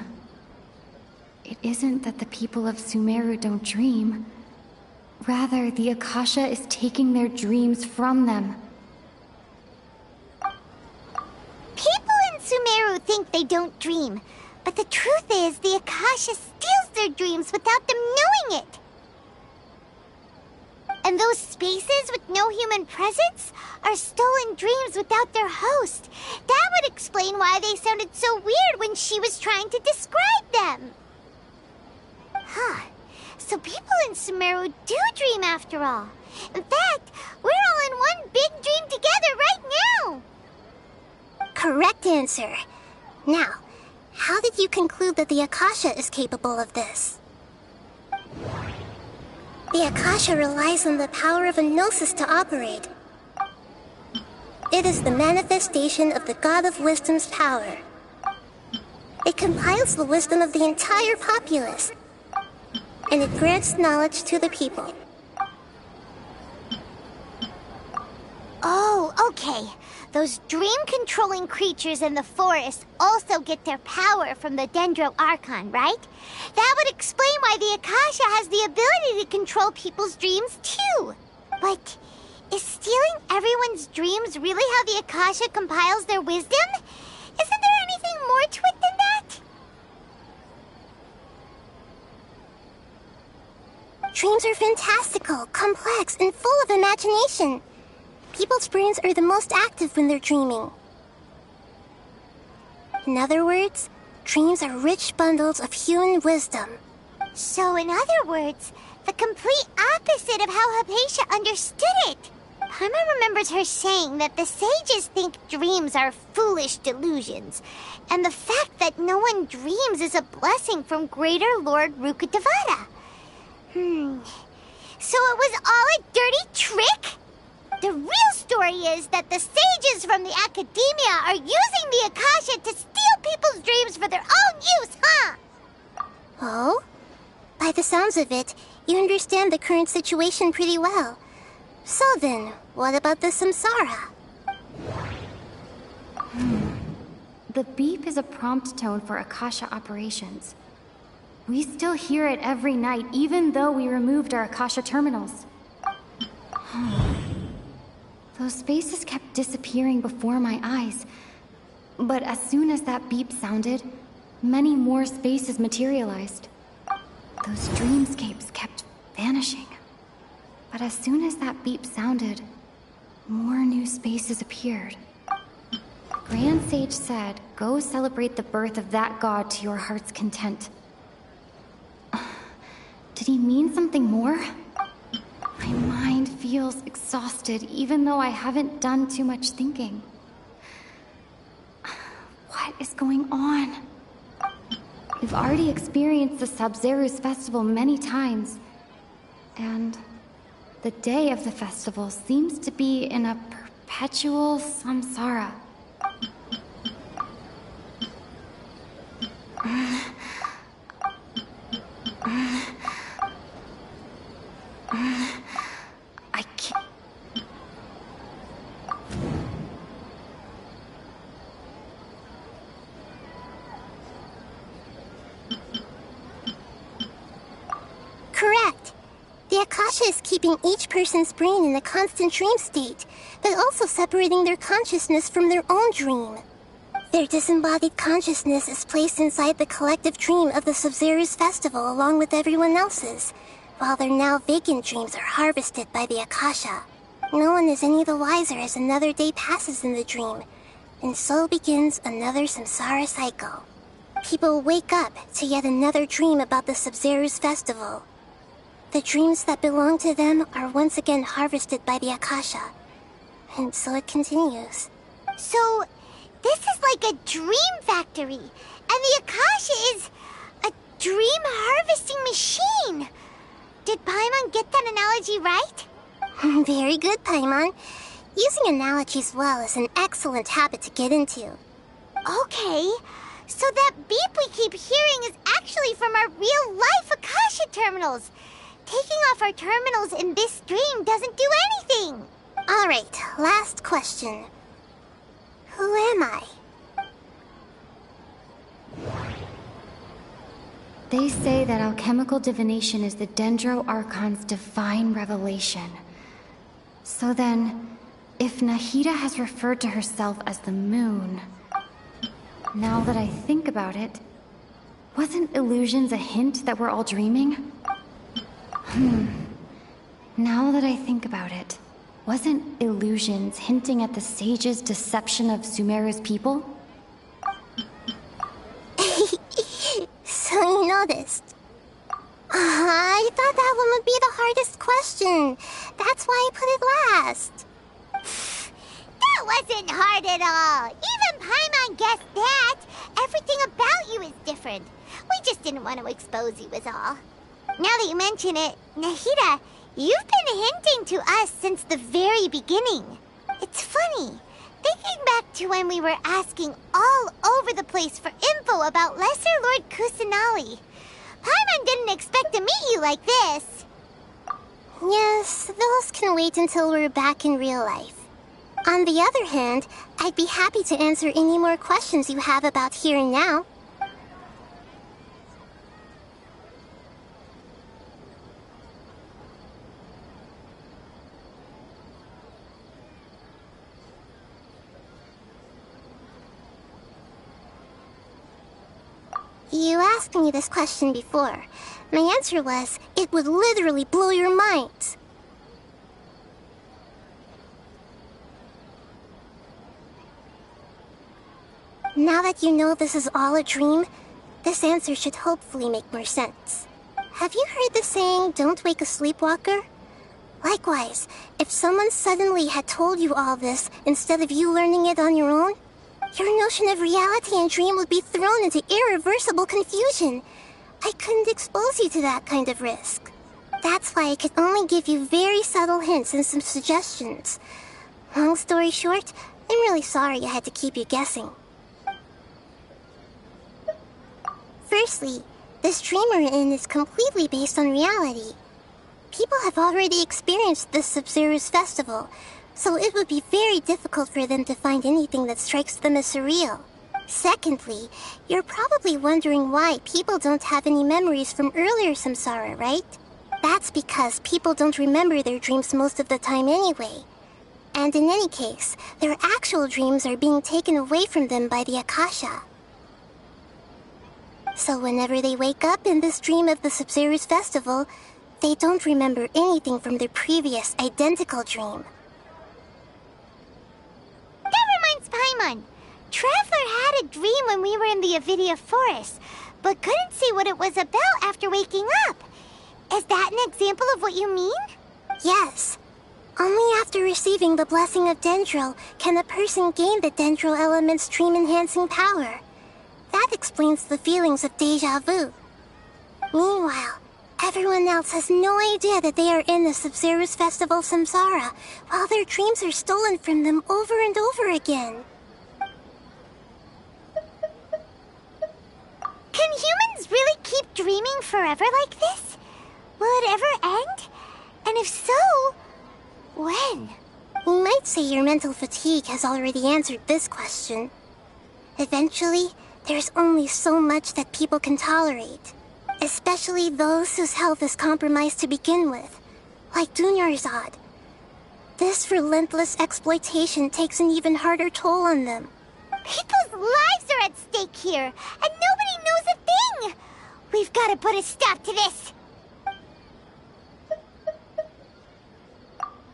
It isn't that the people of Sumeru don't dream. Rather, the Akasha is taking their dreams from them. People in Sumeru think they don't dream, but the truth is the Akasha steals their dreams without them knowing it. And those spaces with no human presence are stolen dreams without their host. That would explain why they sounded so weird when she was trying to describe them. Huh. So people in Sumeru do dream after all. In fact, we're all in one big dream together right now. Correct answer. Now, how did you conclude that the Akasha is capable of this? The Akasha relies on the power of a gnosis to operate. It is the manifestation of the God of Wisdom's power. It compiles the wisdom of the entire populace, and it grants knowledge to the people. Oh, okay. Those dream-controlling creatures in the forest also get their power from the Dendro Archon, right? That would explain why the Akasha has the ability to control people's dreams, too. But is stealing everyone's dreams really how the Akasha compiles their wisdom? Isn't there anything more to it than that? Dreams are fantastical, complex, and full of imagination. People's brains are the most active when they're dreaming. In other words, dreams are rich bundles of human wisdom. So in other words, the complete opposite of how Hypatia understood it. Paimon remembers her saying that the sages think dreams are foolish delusions, and the fact that no one dreams is a blessing from Greater Lord Rukkhadevata. So it was all a dirty trick? The real story is that the sages from the academia are using the Akasha to steal people's dreams for their own use, huh? Oh? By the sounds of it, you understand the current situation pretty well. So then, what about the samsara? The beep is a prompt tone for Akasha operations. We still hear it every night, even though we removed our Akasha terminals. Those spaces kept disappearing before my eyes. But as soon as that beep sounded, many more spaces materialized. Those dreamscapes kept vanishing. But as soon as that beep sounded, more new spaces appeared. Grand Sage said, "Go celebrate the birth of that god to your heart's content." Did he mean something more? My mind feels exhausted, even though I haven't done too much thinking. What is going on? We've already experienced the Sub-Zero's festival many times, and the day of the festival seems to be in a perpetual samsara. Akasha is keeping each person's brain in a constant dream state, but also separating their consciousness from their own dream. Their disembodied consciousness is placed inside the collective dream of the Sabzeruz festival along with everyone else's, while their now vacant dreams are harvested by the Akasha. No one is any the wiser as another day passes in the dream, and so begins another samsara cycle. People wake up to yet another dream about the Sabzeruz festival. The dreams that belong to them are once again harvested by the Akasha, and so it continues. So, this is like a dream factory, and the Akasha is a dream harvesting machine. Did Paimon get that analogy right? Very good, Paimon. Using analogies well is an excellent habit to get into. Okay, so that beep we keep hearing is actually from our real-life Akasha terminals. Taking off our terminals in this dream doesn't do anything. Alright, last question. Who am I? They say that alchemical divination is the Dendro Archon's divine revelation. So then, if Nahida has referred to herself as the moon... Now that I think about it, wasn't illusions a hint that we're all dreaming? Now that I think about it, wasn't illusions hinting at the sage's deception of Sumeru's people? So you noticed. I thought that one would be the hardest question. That's why I put it last. That wasn't hard at all. Even Paimon guessed that. Everything about you is different. We just didn't want to expose you is all. Now that you mention it, Nahida, you've been hinting to us since the very beginning. It's funny, thinking back to when we were asking all over the place for info about Lesser Lord Kusanali. Paimon didn't expect to meet you like this. Yes, those can wait until we're back in real life. On the other hand, I'd be happy to answer any more questions you have about here and now. You asked me this question before. My answer was, it would literally blow your mind. Now that you know this is all a dream, this answer should hopefully make more sense. Have you heard the saying, don't wake a sleepwalker? Likewise, if someone suddenly had told you all this instead of you learning it on your own, your notion of reality and dream would be thrown into irreversible confusion. I couldn't expose you to that kind of risk. That's why I could only give you very subtle hints and some suggestions. Long story short, I'm really sorry I had to keep you guessing. Firstly, this dream we're in is completely based on reality. People have already experienced this Sabzeruz festival, so it would be very difficult for them to find anything that strikes them as surreal. Secondly, you're probably wondering why people don't have any memories from earlier samsara, right? That's because people don't remember their dreams most of the time anyway. And in any case, their actual dreams are being taken away from them by the Akasha. So whenever they wake up in this dream of the Sabzeruz festival, they don't remember anything from their previous identical dream. That reminds Paimon. Traveler had a dream when we were in the Avidia forest, but couldn't see what it was about after waking up. Is that an example of what you mean? Yes. Only after receiving the blessing of Dendro can a person gain the Dendro element's dream-enhancing power. That explains the feelings of deja vu. Meanwhile, everyone else has no idea that they are in the Sabzeruz festival samsara, while their dreams are stolen from them over and over again. Can humans really keep dreaming forever like this? Will it ever end? And if so, when? You might say your mental fatigue has already answered this question. Eventually, there's only so much that people can tolerate, especially those whose health is compromised to begin with, like Dunyarzad. This relentless exploitation takes an even harder toll on them. People's lives are at stake here, and nobody knows a thing! We've got to put a stop to this!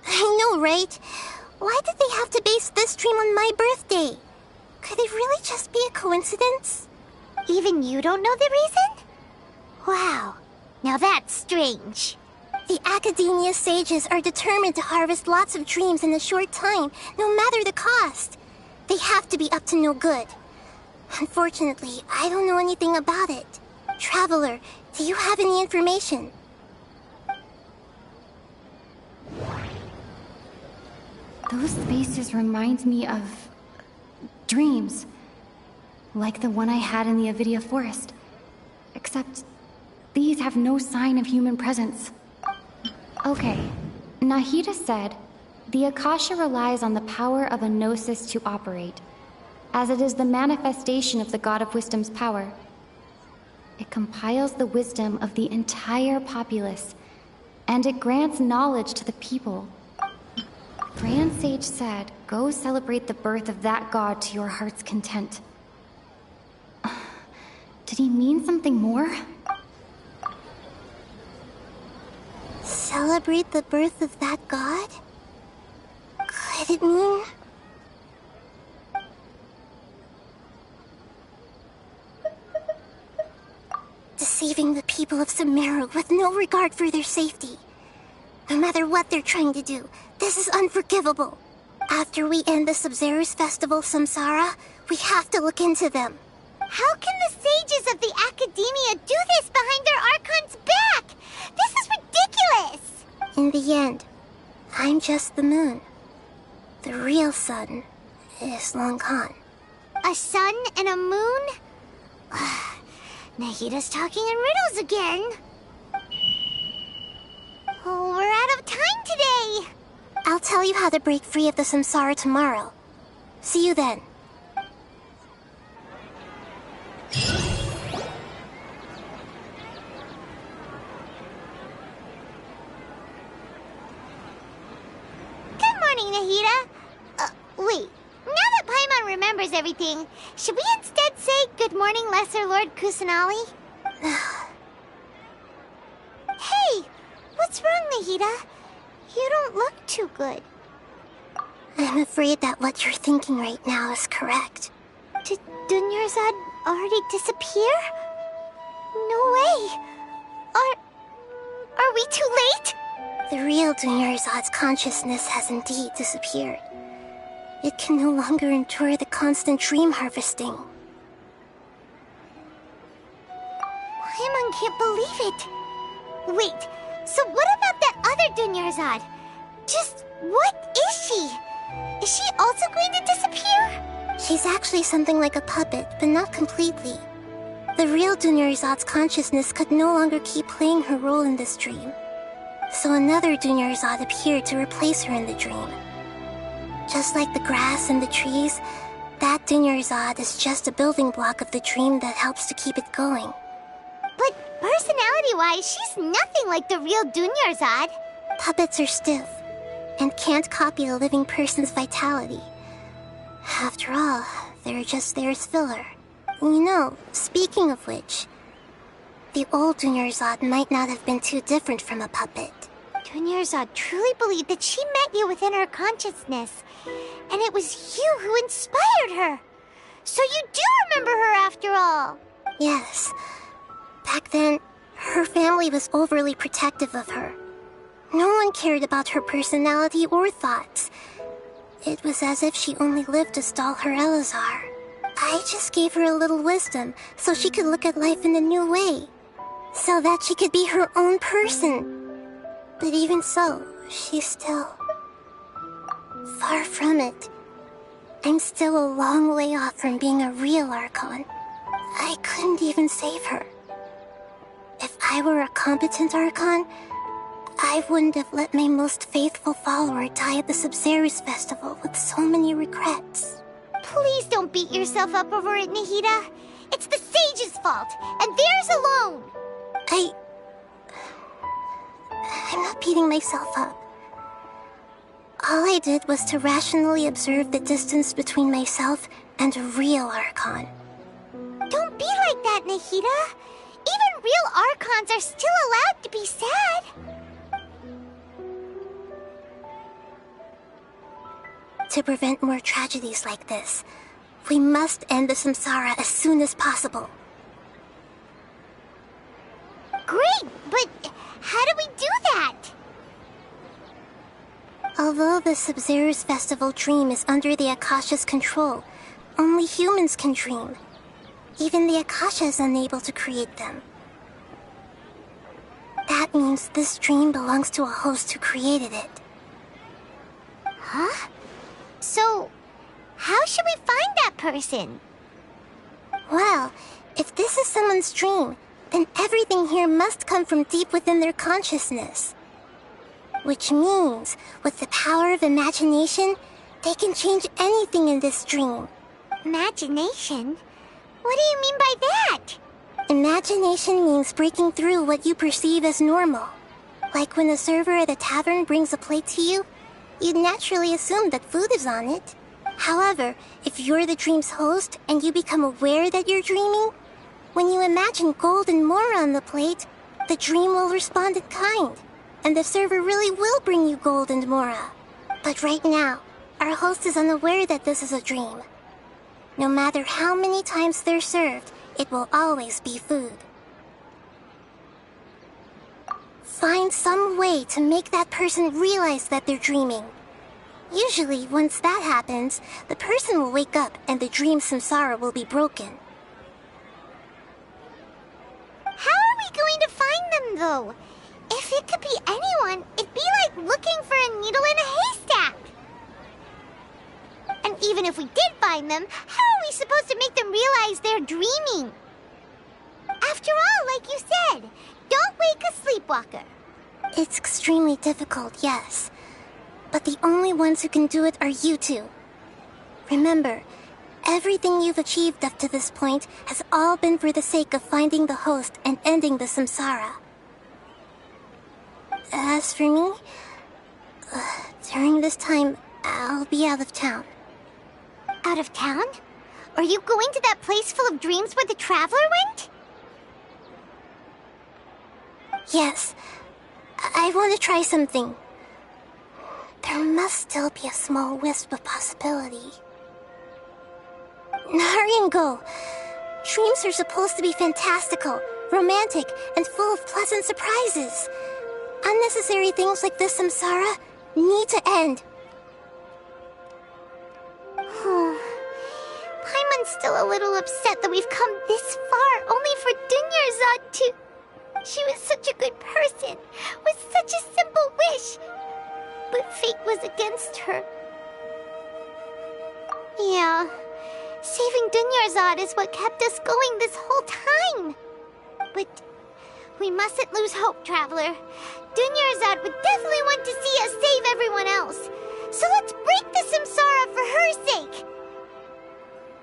I know, right? Why did they have to base this dream on my birthday? Could it really just be a coincidence? Even you don't know the reason? Wow, now that's strange. The Academia sages are determined to harvest lots of dreams in a short time, no matter the cost. They have to be up to no good. Unfortunately, I don't know anything about it. Traveler, do you have any information? Those faces remind me of dreams. Like the one I had in the Avidia forest. Except these have no sign of human presence. Okay, Nahida said, the Akasha relies on the power of a gnosis to operate, as it is the manifestation of the God of Wisdom's power. It compiles the wisdom of the entire populace, and it grants knowledge to the people. Grand Sage said, go celebrate the birth of that god to your heart's content. Did he mean something more? Celebrate the birth of that god? Could it mean... deceiving the people of Sumeru with no regard for their safety? No matter what they're trying to do, this is unforgivable. After we end the Sub-Zerus Festival Samsara, we have to look into them. How can the sages of the Academia do this behind their Archon's back? This is ridiculous! In the end, I'm just the moon. The real sun is long gone. A sun and a moon? Nahida's talking in riddles again. Oh, we're out of time today. I'll tell you how to break free of the samsara tomorrow. See you then. Good morning, Nahida. Wait. Now that Paimon remembers everything, should we instead say good morning, Lesser Lord Kusanali? Hey! What's wrong, Nahida? You don't look too good. I'm afraid that what you're thinking right now is correct. Did Dunyarzad already disappear? No way! Are we too late? The real Dunyarzad's consciousness has indeed disappeared. It can no longer endure the constant dream harvesting. Paimon can't believe it. Wait, so what about that other Dunyarzad? Just what is she? Is she also going to disappear? She's actually something like a puppet, but not completely. The real Dunyarzad's consciousness could no longer keep playing her role in this dream. So another Dunyarzad appeared to replace her in the dream. Just like the grass and the trees, that Dunyarzad is just a building block of the dream that helps to keep it going. But personality-wise, she's nothing like the real Dunyarzad. Puppets are stiff, and can't copy a living person's vitality. After all, they're just there as filler. You know, speaking of which, the old Dunyarzad might not have been too different from a puppet. Dunyarzad truly believed that she met you within her consciousness, and it was you who inspired her. So you do remember her after all. Yes. Back then, her family was overly protective of her. No one cared about her personality or thoughts. It was as if she only lived to stall her Elazar. I just gave her a little wisdom so she could look at life in a new way. So that she could be her own person. But even so, she's still... far from it. I'm still a long way off from being a real Archon. I couldn't even save her. If I were a competent Archon, I wouldn't have let my most faithful follower die at the Sub-Zerus Festival with so many regrets. Please don't beat yourself up over it, Nahida. It's the sage's fault, and theirs alone. I'm not beating myself up. All I did was to rationally observe the distance between myself and a real Archon. Don't be like that, Nahida. Even real Archons are still allowed to be sad. To prevent more tragedies like this, we must end the samsara as soon as possible. Great, but how do we do that? Although the Sub-Zero's festival dream is under the Akasha's control, only humans can dream. Even the Akasha is unable to create them. That means this dream belongs to a host who created it. Huh? So, how should we find that person? Well, if this is someone's dream, then everything here must come from deep within their consciousness. Which means, with the power of imagination, they can change anything in this dream. Imagination? What do you mean by that? Imagination means breaking through what you perceive as normal. Like when a server at a tavern brings a plate to you, you'd naturally assume that food is on it. However, if you're the dream's host and you become aware that you're dreaming, when you imagine gold and more on the plate, the dream will respond in kind, and the server really will bring you gold and mora. But right now, our host is unaware that this is a dream. No matter how many times they're served, it will always be food. Find some way to make that person realize that they're dreaming. Usually, once that happens, the person will wake up and the dream samsara will be broken. How are we going to find them, though? If it could be anyone, it'd be like looking for a needle in a haystack. And even if we did find them, how are we supposed to make them realize they're dreaming? After all, like you said, don't wake a sleepwalker. It's extremely difficult, yes. But the only ones who can do it are you two. Remember, everything you've achieved up to this point has all been for the sake of finding the host and ending the samsara. As for me, during this time, I'll be out of town. Out of town? Are you going to that place full of dreams where the Traveler went? Yes. I want to try something. There must still be a small wisp of possibility. Hurry and go. Dreams are supposed to be fantastical, romantic, and full of pleasant surprises. Unnecessary things like this samsara need to end. Paimon's still a little upset that we've come this far only for Dunyarzad to... She was such a good person, with such a simple wish. But fate was against her. Yeah, saving Dunyarzad is what kept us going this whole time. But we mustn't lose hope, Traveler. Dunyarzad would definitely want to see us save everyone else. So let's break the samsara for her sake.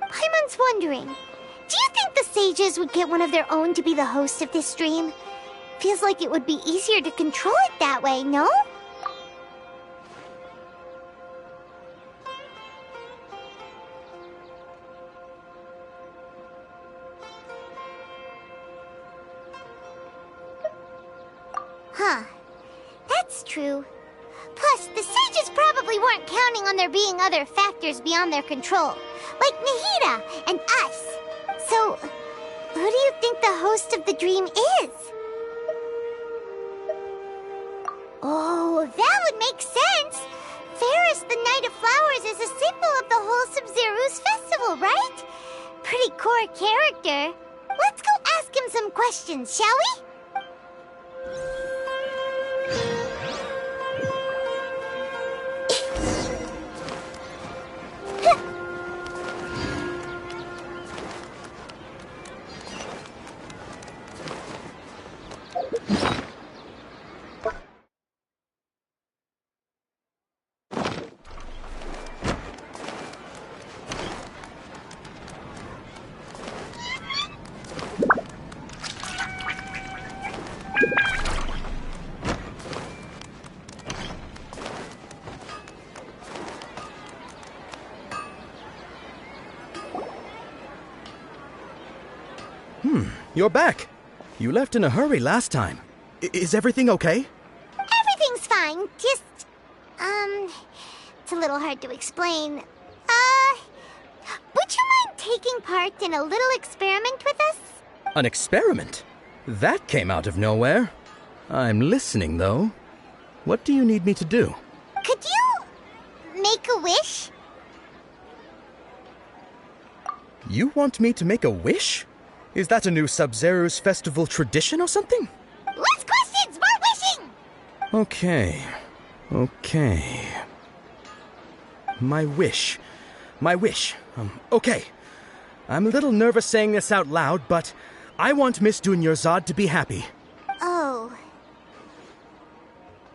Paimon's wondering, do you think the sages would get one of their own to be the host of this stream? Feels like it would be easier to control it that way, no? Huh. That's true. Plus, the sages probably weren't counting on there being other factors beyond their control, like Nahida and us. So, who do you think the host of the dream is? Oh, that would make sense. Ferris, the Knight of Flowers, is a symbol of the whole Sub-Zero's festival, right? Pretty core character. Let's go ask him some questions, shall we? you're back. You left in a hurry last time. Is everything okay? Everything's fine, just... it's a little hard to explain. Would you mind taking part in a little experiment with us? An experiment? That came out of nowhere. I'm listening, though. What do you need me to do? Could you make a wish? You want me to make a wish? Is that a new Sub-Zero's festival tradition or something? Less questions, more wishing! Okay. My wish. Okay. I'm a little nervous saying this out loud, but I want Miss Dunyarzad to be happy. Oh.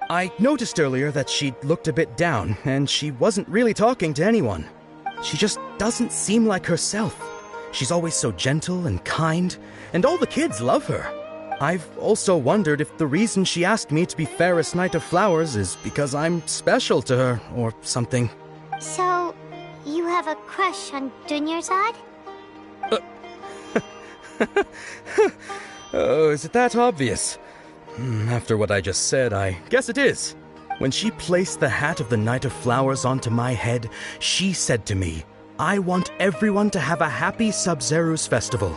I noticed earlier that she looked a bit down, and she wasn't really talking to anyone. She just doesn't seem like herself. She's always so gentle and kind, and all the kids love her. I've also wondered if the reason she asked me to be Fairest Knight of Flowers is because I'm special to her, or something. So, you have a crush on Dunyarzad? Oh, is it that obvious? After what I just said, I guess it is. When she placed the hat of the Knight of Flowers onto my head, she said to me, I want everyone to have a happy Sub-Zero's festival.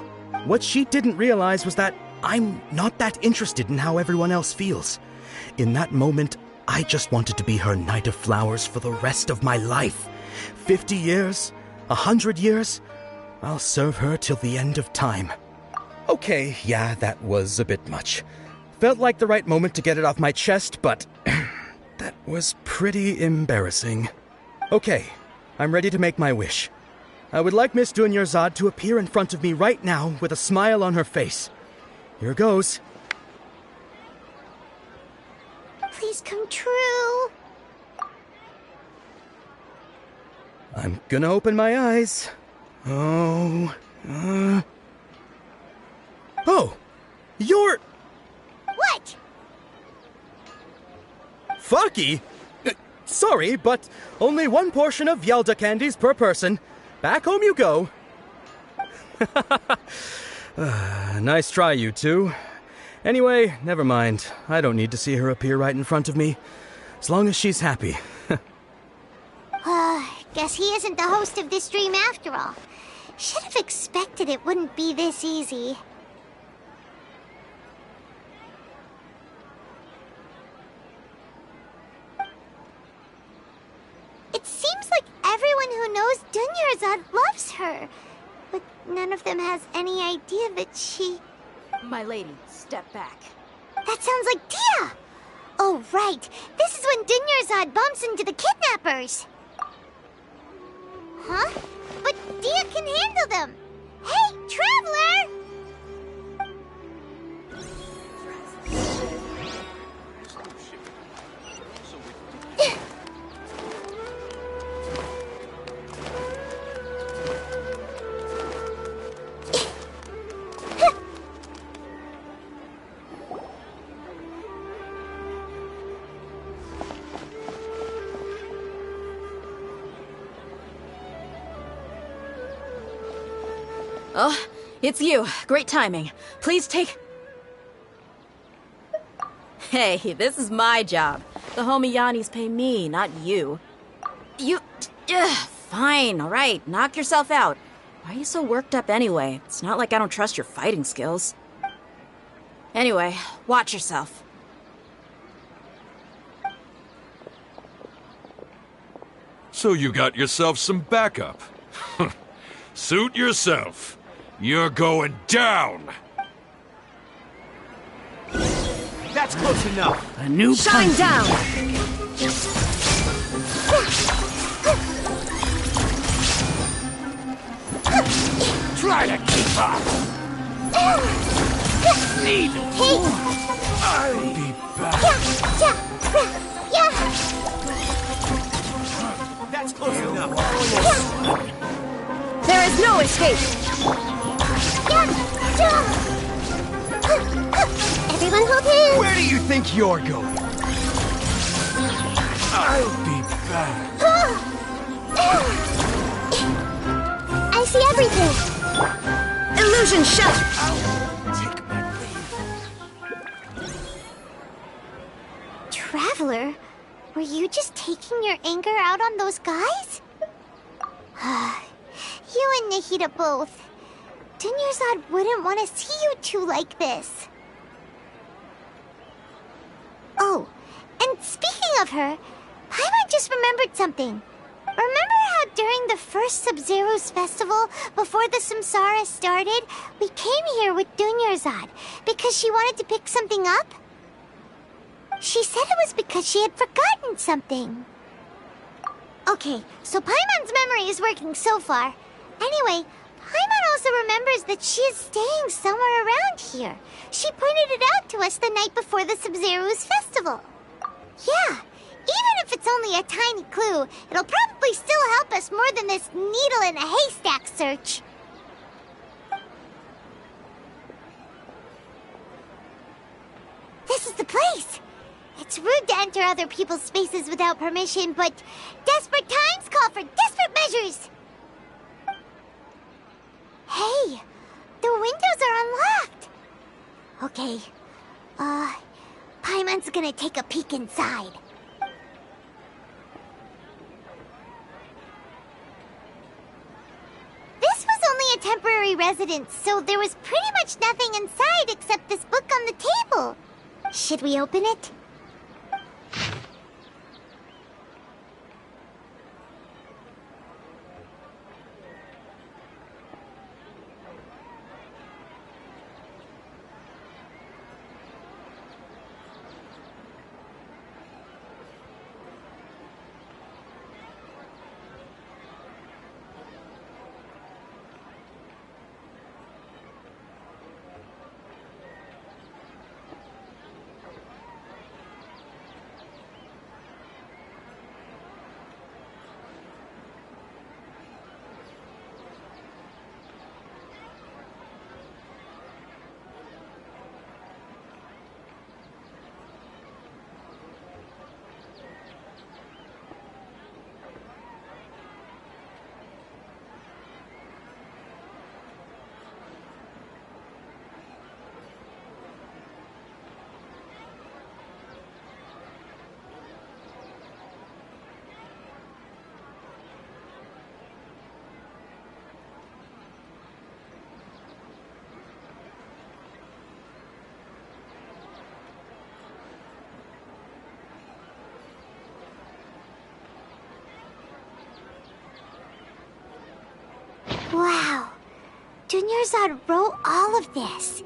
What she didn't realize was that I'm not that interested in how everyone else feels. In that moment, I just wanted to be her Knight of Flowers for the rest of my life. 50 years? 100 years? I'll serve her till the end of time. Okay, yeah, that was a bit much. Felt like the right moment to get it off my chest, but that was pretty embarrassing. Okay, I'm ready to make my wish. I would like Miss Dunyarzad to appear in front of me right now with a smile on her face. Here goes. Please come true. I'm gonna open my eyes. Oh, you're... What? Fucky? Sorry, but only one portion of Yelda candies per person. Back home you go. Nice try, you two. Anyway, never mind. I don't need to see her appear right in front of me. As long as she's happy. Guess he isn't the host of this dream after all. Should have expected it wouldn't be this easy. It seems like everyone who knows Dunyarzad loves her. But none of them has any idea that she... My lady, step back. That sounds like Dia! Oh, right. This is when Dunyarzad bumps into the kidnappers. Huh? But Dia can handle them. Hey, Traveler! Oh, it's you. Great timing. Please take... Hey, this is my job. The homie Yannis pay me, not you. You... fine, all right. Knock yourself out. Why are you so worked up anyway? It's not like I don't trust your fighting skills. Anyway, watch yourself. So you got yourself some backup. Suit yourself. You're going down! That's close enough. A new Shine punch. down! Try to keep up. Need more. I'll be back. That's close enough. There is no escape! Everyone hold hands! Where do you think you're going? I'll be back. I see everything! Illusion shut! Traveler, were you just taking your anger out on those guys? You and Nahida both. Dunyarzad wouldn't want to see you two like this. Oh, and speaking of her, Paimon just remembered something. Remember how during the first Sub-Zero's festival, before the Samsara started, we came here with Dunyarzad because she wanted to pick something up? She said it was because she had forgotten something. Okay, so Paimon's memory is working so far. Anyway, Paimon also remembers that she is staying somewhere around here. She pointed it out to us the night before the Sub-Zero's festival. Yeah, even if it's only a tiny clue, it'll probably still help us more than this needle in a haystack search. This is the place! It's rude to enter other people's spaces without permission, but desperate times call for desperate measures! Hey, the windows are unlocked! Okay, Paimon's gonna take a peek inside. This was only a temporary residence, so there was pretty much nothing inside except this book on the table. Should we open it? Wow, Dunyarzad wrote all of this.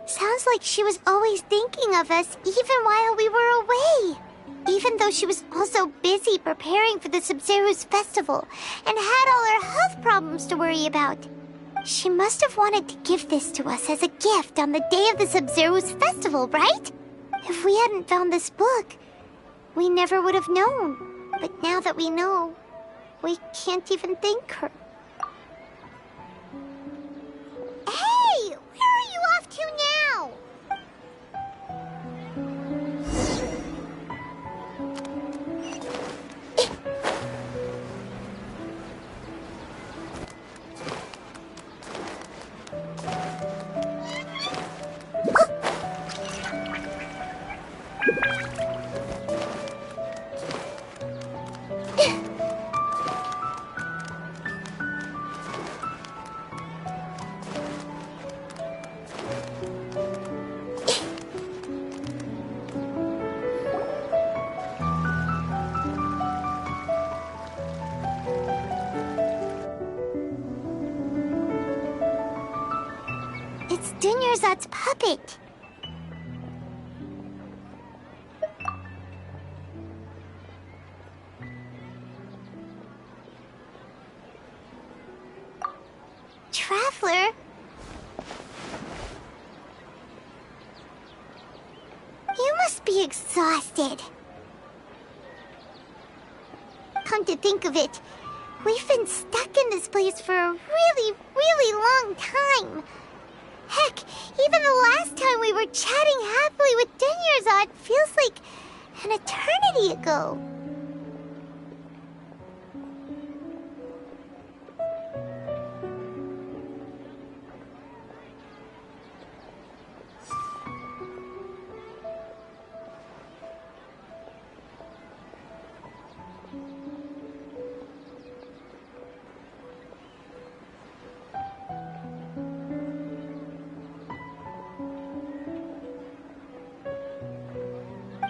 Sounds like she was always thinking of us even while we were away. Even though she was also busy preparing for the Sub-Zero's festival and had all her health problems to worry about. She must have wanted to give this to us as a gift on the day of the Sub-Zero's festival, right? If we hadn't found this book, we never would have known. But now that we know, we can't even thank her. Hey! Where are you off to now? It's Dunyarzad's puppet. Traveler? You must be exhausted. Come to think of it, we've been stuck in this place for a really, really long time. Heck, even the last time we were chatting happily with Dunyarzad feels like an eternity ago.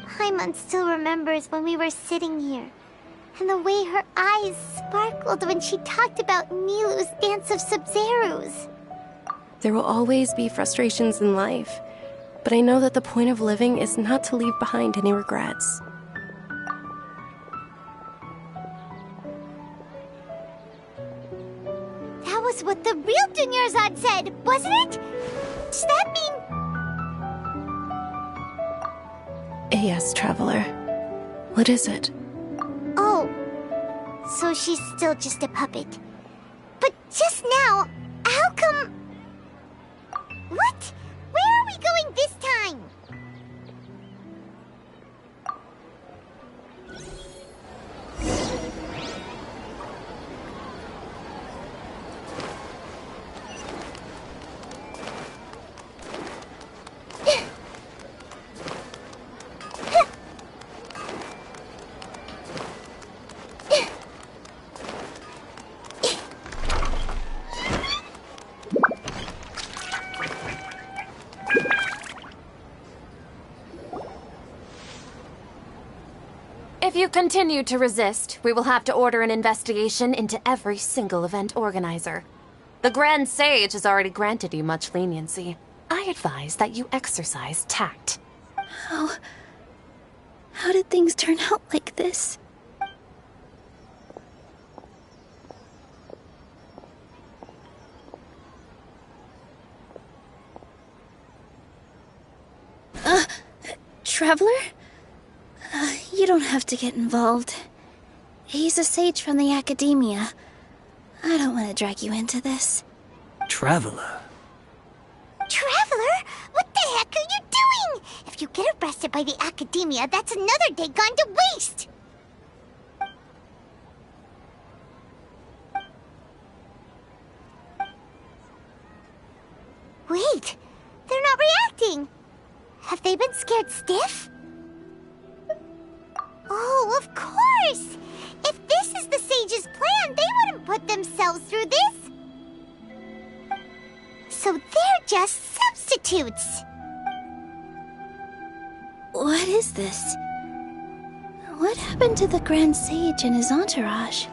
Paimon still remembers when we were sitting here, and the way her eyes sparkled when she talked about Nilu's dance of Sub-Zerus. There will always be frustrations in life, but I know that the point of living is not to leave behind any regrets. That was what the real Dunyarzad said, wasn't it? Does that mean... Yes, Traveler. What is it? Oh, so she's still just a puppet. But just now, how come... What? Where are we going this time? If you continue to resist, we will have to order an investigation into every single event organizer. The Grand Sage has already granted you much leniency. I advise that you exercise tact. How did things turn out like this? Traveler? You don't have to get involved. He's a sage from the academia. I don't want to drag you into this. Traveler? Traveler? What the heck are you doing? If you get arrested by the academia, that's another day gone to waste! Wait, they're not reacting. Have they been scared stiff? Oh, of course! If this is the sage's plan, they wouldn't put themselves through this. So they're just substitutes. What is this? What happened to the Grand Sage and his entourage?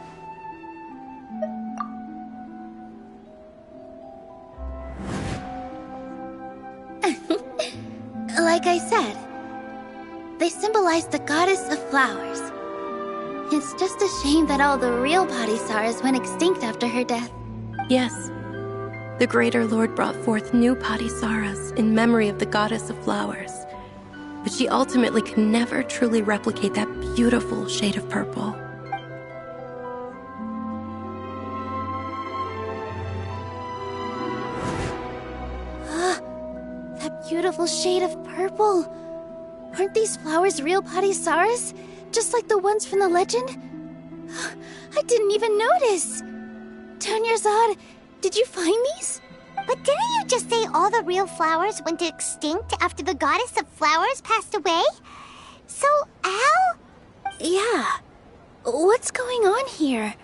Like I said, they symbolize the goddess of flowers. It's just a shame that all the real Padisaras went extinct after her death. Yes. The Greater Lord brought forth new Padisaras in memory of the goddess of flowers. But she ultimately could never truly replicate that beautiful shade of purple. That beautiful shade of purple. Aren't these flowers real Padisaras? Just like the ones from the legend? I didn't even notice! Dunyarzad, did you find these? But didn't you just say all the real flowers went extinct after the goddess of flowers passed away? So, how? Yeah. What's going on here?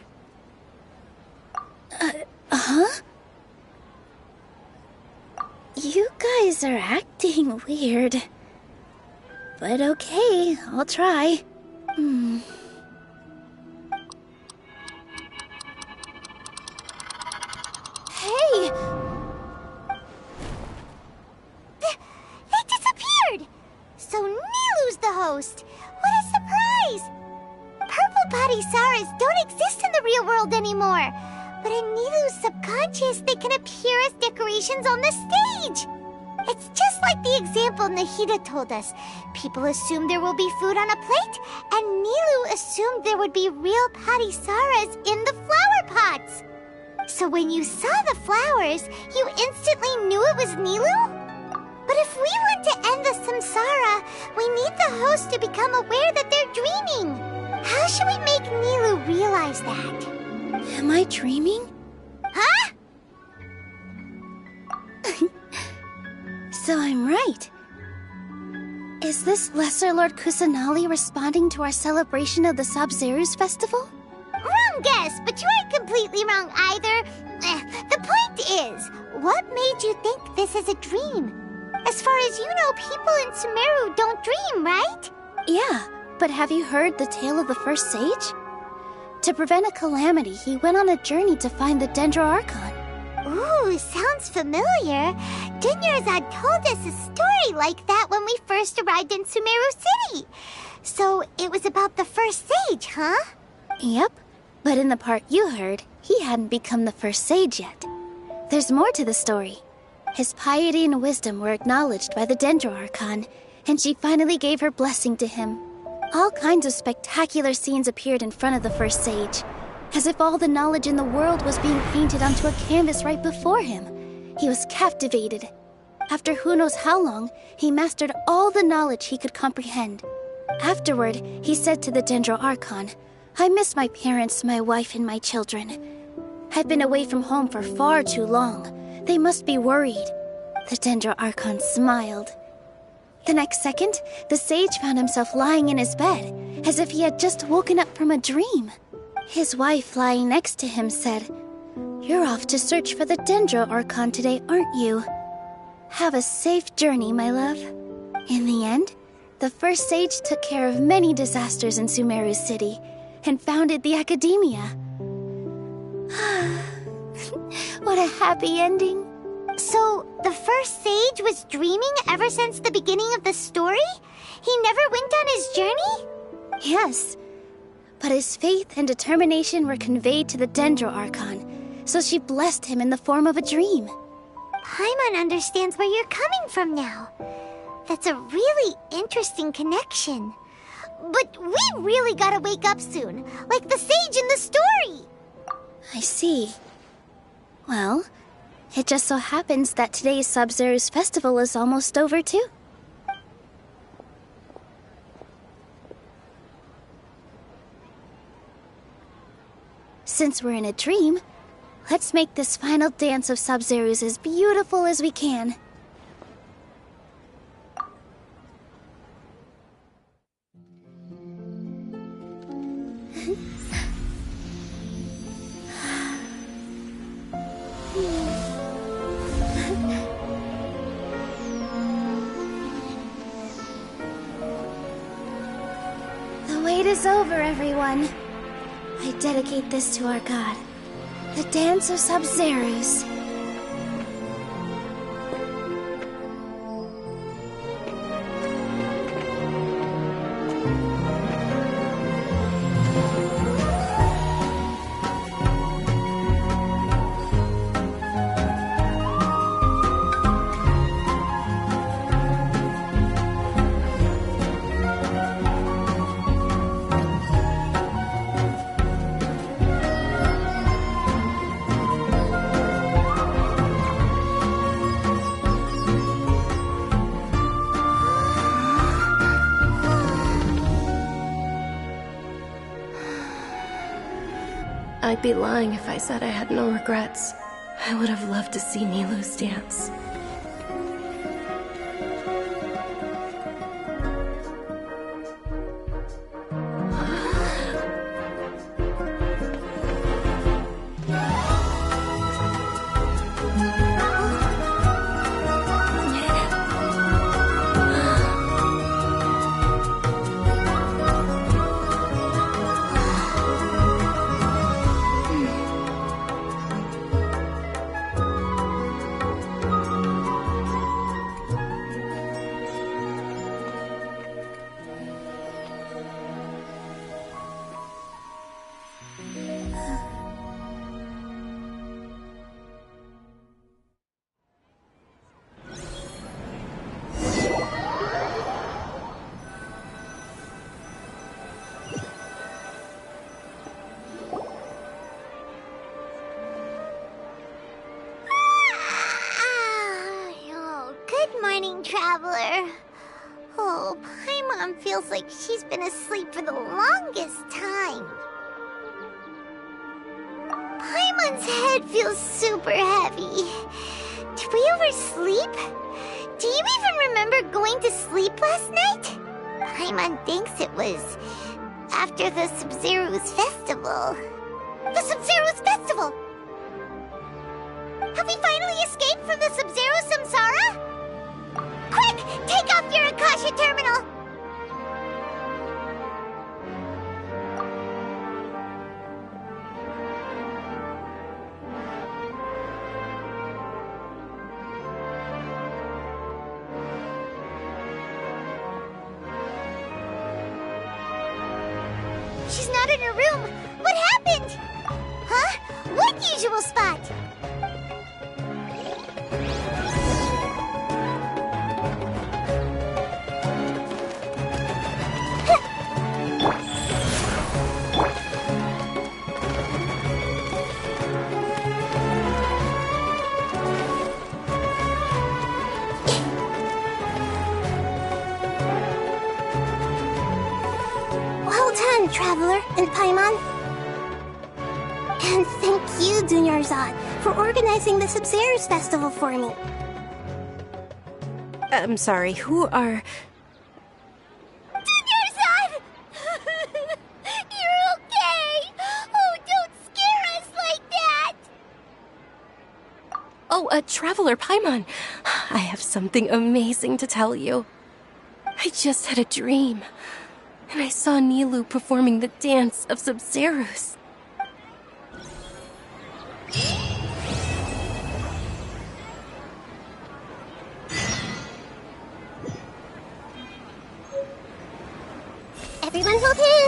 Huh? You guys are acting weird. But okay, I'll try. Hey! They disappeared! So Nilu's the host! What a surprise! Purple Padisaras don't exist in the real world anymore! But in Nilu's subconscious, they can appear as decorations on the stage! It's just like the example Nahida told us. People assume there will be food on a plate, and Nilu assumed there would be real Padisaras in the flower pots. So when you saw the flowers, you instantly knew it was Nilu? But if we want to end the samsara, we need the host to become aware that they're dreaming. How should we make Nilu realize that? Am I dreaming? Huh? So I'm right. Is this Lesser Lord Kusanali responding to our celebration of the Sub-Zerus festival? Wrong guess, but you aren't completely wrong either. The point is, what made you think this is a dream? As far as you know, people in Sumeru don't dream, right? Yeah, but have you heard the tale of the first sage? To prevent a calamity, he went on a journey to find the Dendro Archon. Ooh, sounds familiar. Dunyarzad told us a story like that when we first arrived in Sumeru City. So it was about the first sage, huh? Yep, but in the part you heard, he hadn't become the first sage yet. There's more to the story. His piety and wisdom were acknowledged by the Dendro Archon, and she finally gave her blessing to him. All kinds of spectacular scenes appeared in front of the first sage, as if all the knowledge in the world was being painted onto a canvas right before him. He was captivated. After who knows how long, he mastered all the knowledge he could comprehend. Afterward, he said to the Dendro Archon, "I miss my parents, my wife, and my children. I've been away from home for far too long. They must be worried." The Dendro Archon smiled. The next second, the sage found himself lying in his bed, as if he had just woken up from a dream. His wife lying next to him said, "You're off to search for the Dendro Archon today, aren't you? Have a safe journey, my love." In the end, the first sage took care of many disasters in Sumeru City and founded the Academia. What a happy ending. So, the first sage was dreaming ever since the beginning of the story? He never went on his journey? Yes, but his faith and determination were conveyed to the Dendro Archon, so she blessed him in the form of a dream. Paimon understands where you're coming from now. That's a really interesting connection. But we really gotta wake up soon, like the sage in the story! I see. Well, it just so happens that today's Sub-Zero's festival is almost over too. Since we're in a dream, let's make this final dance of Sub-Zero's as beautiful as we can. The wait is over, everyone. I dedicate this to our god, the Dance of Sub-Zeros. I'd be lying if I said I had no regrets. I would have loved to see Nilou's dance. Traveler. Oh, Paimon feels like she's been asleep for the longest time. Paimon's head feels super heavy. Did we oversleep? Do you even remember going to sleep last night? Paimon thinks it was after the Sub-Zero's festival. The Sub-Zero's festival! Have we finally escaped from the Sub-Zero Samsara? Quick! Take off your Akasha terminal! She's not in her room. What happened? Huh? What usual spot? Well done, Traveler and Paimon. And thank you, Dunyarzad, for organizing the Sub-Zero's festival for me. I'm sorry, who are... Dunyarzad! You're okay! Oh, don't scare us like that! Oh, Traveler Paimon. I have something amazing to tell you. I just had a dream, and I saw Nilou performing the dance of Sub-Zero's. Everyone's okay?